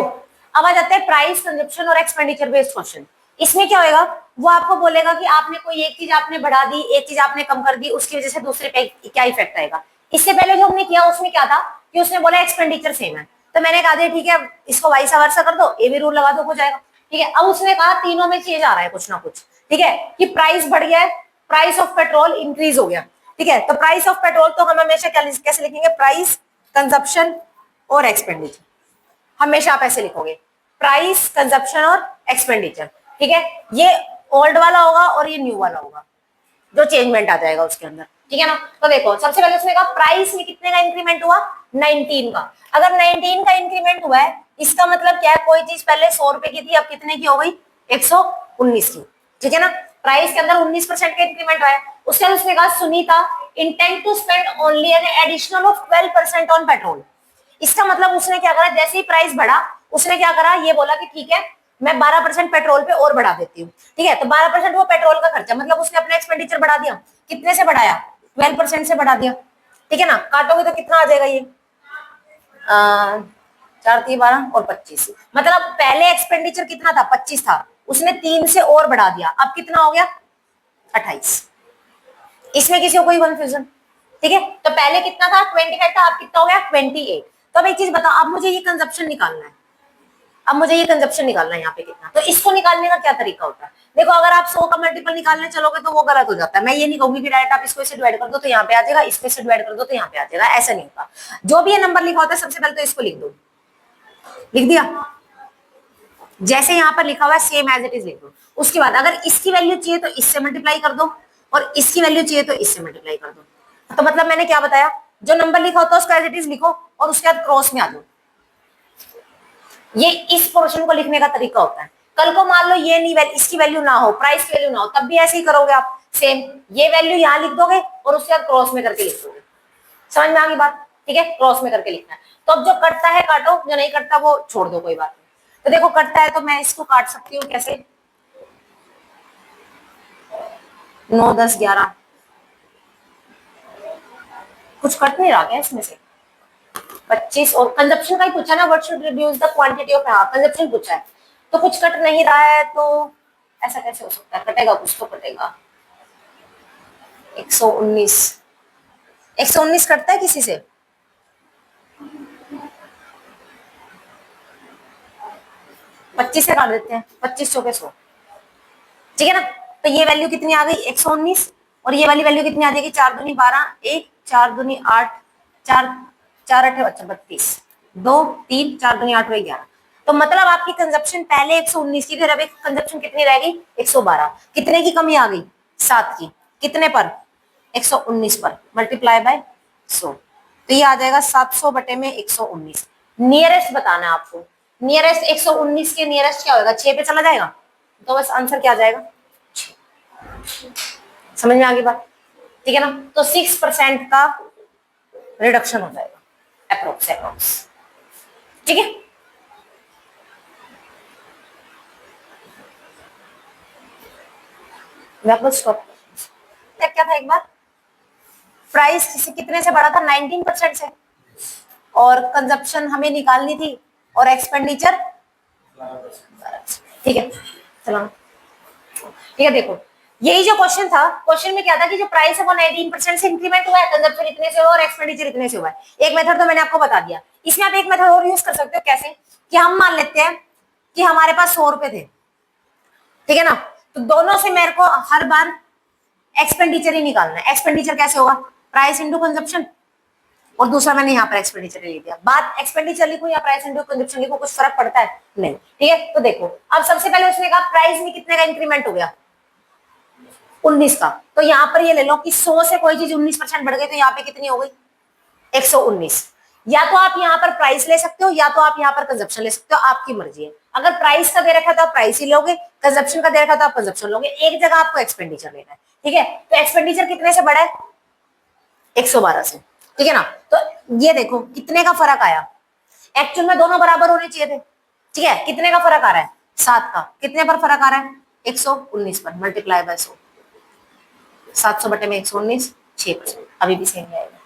अब आ जाते हैं प्राइस कंजप्शन और एक्सपेंडिचर बेस्ड क्वेश्चन। इसमें क्या होगा, वो आपको बोलेगा कि आपने कोई एक चीज आपने बढ़ा दी, एक चीज आपने कम कर दी, उसकी वजह से दूसरे पे क्या इफेक्ट आएगा। इससे पहले जो हमने किया उसमें क्या था कि उसने बोला एक्सपेंडिचर सेम है, तो मैंने कहा ठीक है इसको वाइस वर्सा कर दो, ए भी रूल लगा दो हो जाएगा। ठीक है, अब उसने कहा तीनों में चेंज आ रहा है कुछ ना कुछ। ठीक है, कि प्राइस बढ़ गया है, प्राइस ऑफ पेट्रोल इंक्रीज हो गया, ठीक है, तो प्राइस ऑफ पेट्रोल तो हम हमेशा कैसे लिखेंगे, प्राइस, कंजप्शन और एक्सपेंडिचर, हमेशा आप ऐसे लिखोगे, प्राइस, कंजप्शन और एक्सपेंडिचर। ठीक है, ये ओल्ड वाला होगा और ये न्यू वाला होगा, जो चेंजमेंट आ जाएगा उसके अंदर। ठीक है ना, तो देखो सबसे पहले उसने कहा प्राइस में कितने का इंक्रीमेंट हुआ, 19 का। अगर 19 का इंक्रीमेंट हुआ है, इसका मतलब क्या है, कोई चीज पहले 100 रुपए की थी, अब कितने की हो गई, 119 की। ठीक है ना, प्राइस के अंदर 19% का इंक्रीमेंट हुआ है। उसके बाद उसने कहा Sunita intend to spend only an additional of 12% on petrol. इसका मतलब उसने क्या करा, जैसे ही प्राइस बढ़ा उसने क्या करा, ये बोला कि ठीक है मैं 12% पेट्रोल पे और बढ़ा देती हूँ। ठीक है, तो 12% वो पेट्रोल का खर्चा, मतलब उसने अपना एक्सपेंडिचर बढ़ा दिया। कितने से बढ़ाया, 12% से बढ़ा दिया। ठीक है ना, काटोगे तो कितना आ जाएगा ये, 4 3 12 और 25, मतलब पहले एक्सपेंडिचर कितना था, 25 था, उसने 3 से और बढ़ा दिया, अब कितना हो गया, 28। इसमें किसी को कोई कंफ्यूजन? ठीक है, तो पहले कितना था, 25 था, अब कितना हो गया, 28। तो अब एक चीज बताओ, अब मुझे ये कंजप्शन निकालना है, अब मुझे ये कंजप्शन निकालना है यहाँ पे कितना, तो इसको निकालने का क्या तरीका होता है। देखो अगर आप 100 का मल्टीपल निकालने चलोगे तो वो गलत हो जाता है। मैं ये नहीं कहूंगी कि डायरेक्ट आप इसको इससे डिवाइड कर दो तो यहाँ पे आ जाएगा, इसको इससे डिवाइड कर दो तो यहाँ पे आ जाएगा, ऐसा नहीं होता। जो भी ये नंबर लिखा होता है सबसे पहले तो इसको लिख दो, लिख दिया, जैसे यहाँ पर लिखा हुआ है सेम एज इट इज लिख दो। उसके बाद अगर इसकी वैल्यू चाहिए तो इससे मल्टीप्लाई कर दो, और इसकी वैल्यू चाहिए तो इससे मल्टीप्लाई कर दो। तो मतलब मैंने क्या बताया, जो नंबर लिखा होता है उसको एज इट इज लिखो और उसके बाद क्रॉस में आ जाओ। ये इस पोर्शन को लिखने का तरीका होता है। कल को मान लो ये नहीं इसकी वैल्यू ना हो, प्राइस की वैल्यू ना हो, तब भी ऐसे ही करोगे आप, सेम ये वैल्यू यहाँ लिख दोगे और उसके बाद क्रॉस में करके लिख दोगे। समझ में आ गई बात? ठीक है, क्रॉस में करके लिखना है। तो अब जो कटता है काटो, जो नहीं कटता वो छोड़ दो, कोई बात नहीं। तो देखो कटता है तो मैं इसको काट सकती हूँ कैसे, 9 10 11, कुछ कट नहीं रहा क्या इसमें से, 25, और कंजप्शन का ही पूछा ना, what should reduce the quantity of, हाँ कंजप्शन पूछा है, तो कुछ कट नहीं रहा है, तो ऐसा कैसे हो सकता है, कटेगा कुछ तो कटेगा। 119, 119 कटता है किसी से, 25 से काट देते हैं, 25 चौके 100। ठीक है ना, तो ये वैल्यू कितनी आ गई, 119, और ये वाली वैल्यू कितनी आ जाएगी, 4 दूनी 12, 1 4 दूनी 8, 4 4 8 अच्छा 32, 2 3 4 दूनी 8 11। तो मतलब आपकी कंजप्शन पहले 119 की थी, अब कंजप्शन कितनी रह गई, 112। कितने की कमी आ गई, 7 की, कितने पर, 119 पर, मल्टीप्लाई बाय 100, तो ये आ जाएगा 700 बटे में 119। नियरेस्ट बताना है आपको, नियरेस्ट 119 के नियरेस्ट क्या होगा, 6 पे चला जाएगा, तो बस आंसर क्या आ जाएगा, समझ में आ गई बात? ठीक है ना, तो 6% का रिडक्शन हो जाएगा अप्रोक्स। ठीक है, स्टॉप। क्या था एक बार, प्राइस कितने से बढ़ा था, 19% से, और कंजप्शन हमें निकालनी थी, और एक्सपेंडिचर, ठीक है चलो, ठीक है। देखो यही जो क्वेश्चन था, क्वेश्चन में क्या था कि जो प्राइस है वो 19% से इंक्रीमेंट हुआ है, कंजप्शन इतने से हुआ और एक्सपेंडिचर इतने से हुआ है। एक मेथड तो मैंने आपको बता दिया, इसमें आप एक मेथड और यूज कर सकते हो, कैसे कि हम मान लेते हैं कि हमारे पास 100 रुपए थे, ठीक है ना, तो दोनों से मेरे को हर बार एक्सपेंडिचर ही निकालना है। एक्सपेंडिचर कैसे होगा, प्राइस इंटू कंजप्शन, और दूसरा मैंने यहाँ पर एक्सपेंडिचर ले लिया। बात एक्सपेंडिचर लिखूं या प्राइस इंटू कंजप्शन लिखूं, कुछ फर्क पड़ता है नहीं। ठीक है, तो देखो अब सबसे पहले उसने कहा प्राइस में कितने का इंक्रीमेंट हो गया, 19 का, तो यहाँ पर ये ले लो कि 100 से कोई चीज 19% बढ़ गई, तो यहाँ पे कितनी हो गई, 119। या तो आप यहाँ पर प्राइस ले सकते हो, या तो आप यहाँ पर कंजप्शन ले सकते हो, आपकी मर्जी है। अगर प्राइस का दे रखा तो आप प्राइस ही लोगे, कंजप्शन का दे रखा तो आप कंजप्शन लोगे, एक जगह आपको एक्सपेंडिचर लेना है। ठीक है, तो एक्सपेंडिचर कितने से बढ़ा है, 112 से। ठीक है ना, तो ये देखो कितने का फर्क आया, एक्चुअल में दोनों बराबर होने चाहिए थे। ठीक है, कितने का फर्क आ रहा है, 7 का, कितने पर फर्क आ रहा है, 119 पर, मल्टीप्लाई बाय 100, 700 बटे में 119, 6%, अभी भी सेम आएगा।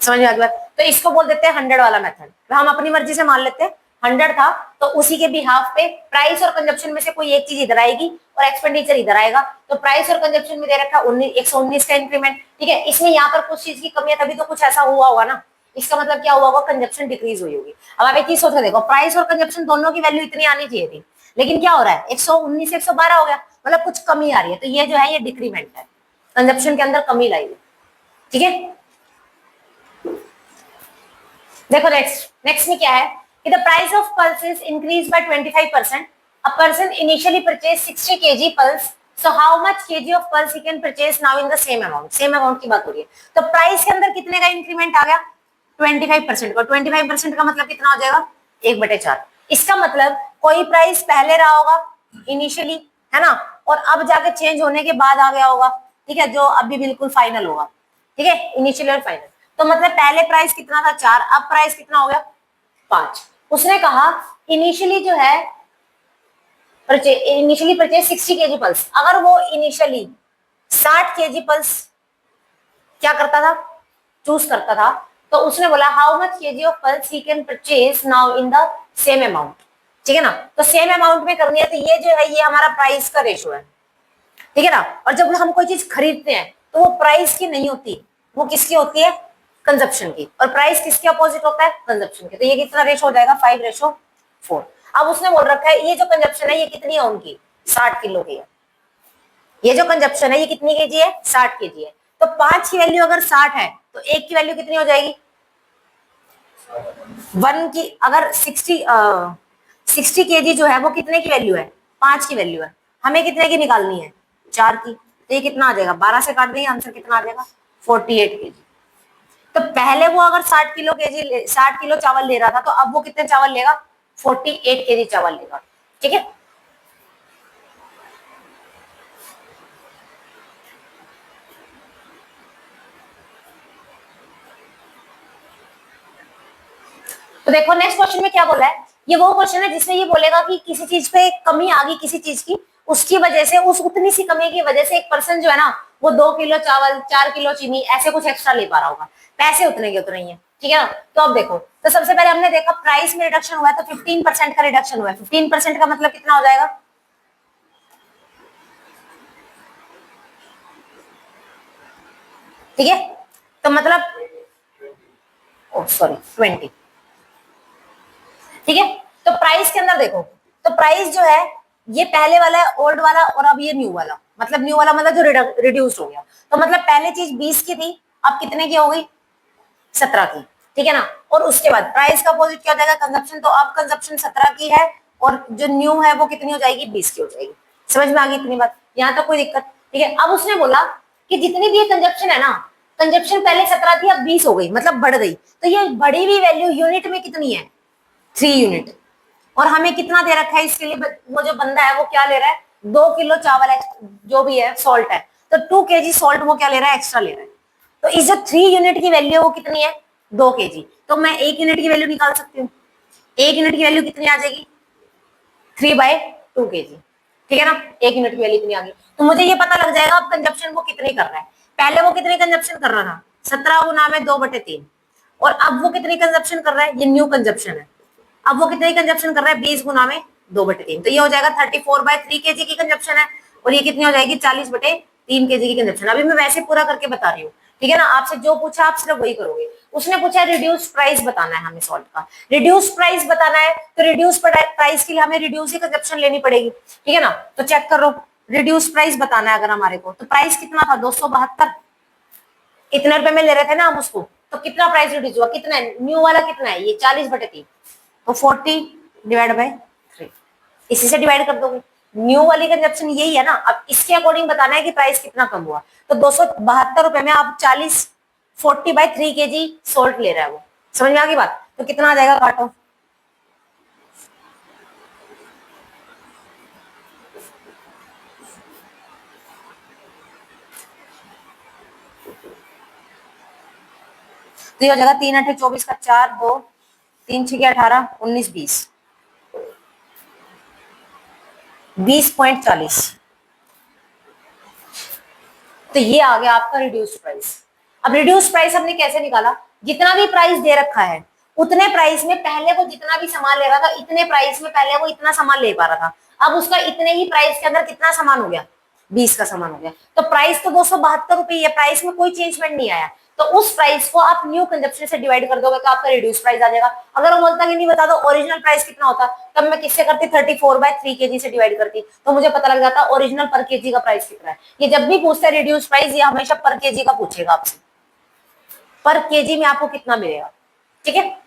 समझ में आ गया? तो इसको बोल देते हैं 100 वाला मेथड। हम अपनी मर्जी से मान लेते हैं 100 था, तो उसी के बिहाफ पे प्राइस और कंजप्शन में से कोई एक चीज इधर आएगी और एक्सपेंडिचर इधर आएगा। तो प्राइस और कंजप्शन में दे रखा 119 का इंक्रीमेंट। ठीक है, इसमें यहाँ पर कुछ चीज की कमी है, तभी तो कुछ ऐसा हुआ होगा ना। इसका मतलब क्या हुआ होगा, कंजप्शन डिक्रीज हुई होगी। अब आप एक चीज सोच के देखो, प्राइस और कंजप्शन दोनों की वैल्यू इतनी आनी चाहिए थी, लेकिन क्या हो रहा है, 119 से 112 हो गया, मतलब कुछ कमी आ रही है, तो ये जो है ये डिक्रीमेंट है। कंजप्शन के अंदर कमी लाई है, ठीक है। देखो नेक्स्ट में क्या है कि the price of pulses increase by 25%, a person initially purchase 60 kg pulse, so how much kg of pulse he can purchase now in the same amount, same amount की बात हो रही है। तो प्राइस के अंदर कितने का इंक्रीमेंट आ गया, 25% का। 25% का मतलब कितना हो जाएगा, 1/4। इसका मतलब कोई प्राइस पहले रहा होगा इनिशियली, है ना, और अब जाके चेंज होने के बाद आ गया होगा, ठीक है, जो अभी बिल्कुल फाइनल होगा, ठीक है, इनिशियल और फाइनल। तो मतलब पहले प्राइस कितना था 4, अब प्राइस कितना हो गया 5। उसने कहा इनिशियली जो है इनिशियली परचेज 60 kg पल्स, अगर वो इनिशियली 60 kg पल्स क्या करता था, चूज करता था, तो उसने बोला how much kg of pulse he can purchase now in the same amount, ठीक है ना। तो सेम अमाउंट में करनी है, तो ये जो है ये हमारा प्राइस का रेशो है, ठीक है ना। और जब हम कोई चीज खरीदते हैं तो वो प्राइस की नहीं होती, वो किसकी होती है, कंजप्शन की। और प्राइस किसके अपोजिट होता है, कंजप्शन के। तो ये कितना रेशो हो जाएगा, 5:4। अब उसने बोल रखा है ये जो कंजप्शन है ये कितनी है उनकी, 60 किलो की है। ये जो कंजप्शन है ये कितनी केजी है, 60 केजी है। तो 5 की वैल्यू अगर 60 है तो 1 की वैल्यू कितनी हो जाएगी, 1 की। अगर 60 केजी जो है वो कितने की वैल्यू है, 5 की वैल्यू है। हमें कितने की निकालनी है, 4 की। तो ये कितना आ जाएगा, 12 से काट देंगे, आंसर कितना आ जाएगा, 48 केजी। तो पहले वो अगर 60 किलो चावल ले रहा था, तो अब वो कितने चावल लेगा, 48 केजी चावल लेगा, ठीक है। तो देखो नेक्स्ट क्वेश्चन में क्या बोला है, ये वो क्वेश्चन है जिसमें ये बोलेगा कि किसी चीज पे कमी आ गई किसी चीज की, उसकी वजह से, उस उतनी सी कमी की वजह से एक पर्सन जो है ना वो 2 किलो चावल, 4 किलो चीनी ऐसे कुछ एक्स्ट्रा ले पा रहा होगा, पैसे उतने के उतने ही है, ठीक है ना। तो अब देखो, तो सबसे पहले हमने देखा प्राइस में रिडक्शन हुआ है, तो 15% का रिडक्शन हुआ है। 15% का मतलब कितना हो जाएगा, ठीक है। तो मतलब सॉरी 20, ठीक है। तो प्राइस के अंदर देखो, तो प्राइस जो है ये पहले वाला है ओल्ड वाला, और अब ये न्यू वाला, मतलब न्यू वाला मतलब जो रिड्यूस हो गया। तो मतलब पहले चीज 20 की थी, अब कितने की हो गई, 17 की, ठीक है ना। और उसके बाद प्राइस का अपोजिट क्या हो जाएगा, कंजप्शन। तो अब कंजप्शन 17 की है, और जो न्यू है वो कितनी हो जाएगी, 20 की हो जाएगी। समझ में आ गई इतनी बात, यहाँ तक कोई दिक्कत, ठीक है। अब उसने बोला कि जितनी भी ये कंजप्शन है ना, कंजप्शन पहले 17 थी अब 20 हो गई, मतलब बढ़ गई। तो ये बढ़ी हुई वैल्यू यूनिट में कितनी है, 3 यूनिट। और हमें कितना दे रखा है इसके लिए, वो जो बंदा है वो क्या ले रहा है, 2 किलो चावल जो भी है सॉल्ट है, तो 2 केजी सॉल्ट वो क्या ले रहा है, एक्स्ट्रा ले रहा है। तो इस जो 3 यूनिट की वैल्यू है वो कितनी है, 2 केजी। तो मैं 1 यूनिट की वैल्यू निकाल सकती हूँ, 1 यूनिट की वैल्यू कितनी आ जाएगी, 3/2 केजी, ठीक है ना। 1 यूनिट की वैल्यू कितनी आ गई, तो मुझे ये पता लग जाएगा अब कंजप्शन वो कितनी कर रहा है। पहले वो कितनी कंजप्शन कर रहा था, 17 गुना में 2/3, और अब वो कितनी कंजप्शन कर रहा है, ये न्यू कंजप्शन है। अब वो कितनी कंजप्शन कर रहा है, 20 गुना में 2/3, तो ये हो जाएगा 34/3 केजी की कंजप्शन है। और ये कितनी हो जाएगी, 40/3 केजी की कंजप्शन। अभी मैं वैसे पूरा करके बता रही हूँ, ठीक है ना। आपसे जो पूछा आप सिर्फ वही करोगे। उसने पूछा रिड्यूस प्राइस बताना है हमें सॉल्ट का, रिड्यूस प्राइस बताना है, तो रिड्यूस प्राइस के लिए हमें रिड्यूस ही कंजप्शन लेनी पड़ेगी, ठीक है ना। तो चेक करो, रिड्यूस प्राइस बताना है अगर हमारे को, तो प्राइस कितना था, 272, इतने रुपए में ले रहे थे ना हम उसको, तो कितना प्राइस रिड्यूस हुआ, कितना है, न्यू वाला कितना है, ये 40/3, तो 40/3, इसी से डिवाइड कर दोगे। न्यू वाली कंजप्शन यही है ना। अब इसके अकॉर्डिंग बताना है कि प्राइस कितना कम हुआ, तो 272 रुपए में आप 40/3 केजी सोल्ट ले रहा है वो। समझ में आ गई बात, तो कितना आ जाएगा, काटो। तो ये हो जाएगा 3×8 = 24 का 4, 2, 3×6 = 18, 19, 20.40। तो ये आ गया आपका रिड्यूस प्राइस। अब रिड्यूस प्राइस हमने कैसे निकाला, जितना भी प्राइस दे रखा है उतने प्राइस में पहले वो जितना भी सामान ले रहा था, इतने प्राइस में पहले वो इतना सामान ले पा रहा था, अब उसका इतने ही प्राइस के अंदर कितना सामान हो गया, 20 का सामान हो गया। तो प्राइस तो 272 रुपये है, प्राइस में कोई चेंजमेंट नहीं आया। तो उस प्राइस को आप न्यू कंजप्शन से डिवाइड कर दोगे तो आपका रिड्यूस प्राइस आ जाएगा। अगर वो बोलता कि नहीं बता दो ओरिजिनल प्राइस कितना होता, तब मैं किससे करती 34/3 kg से डिवाइड करती, तो मुझे पता लग जाता ओरिजिनल पर केजी का प्राइस कितना है। ये जब भी पूछता है रिड्यूस प्राइस, ये हमेशा पर केजी का पूछेगा आपसे, पर केजी में आपको कितना मिलेगा, ठीक है।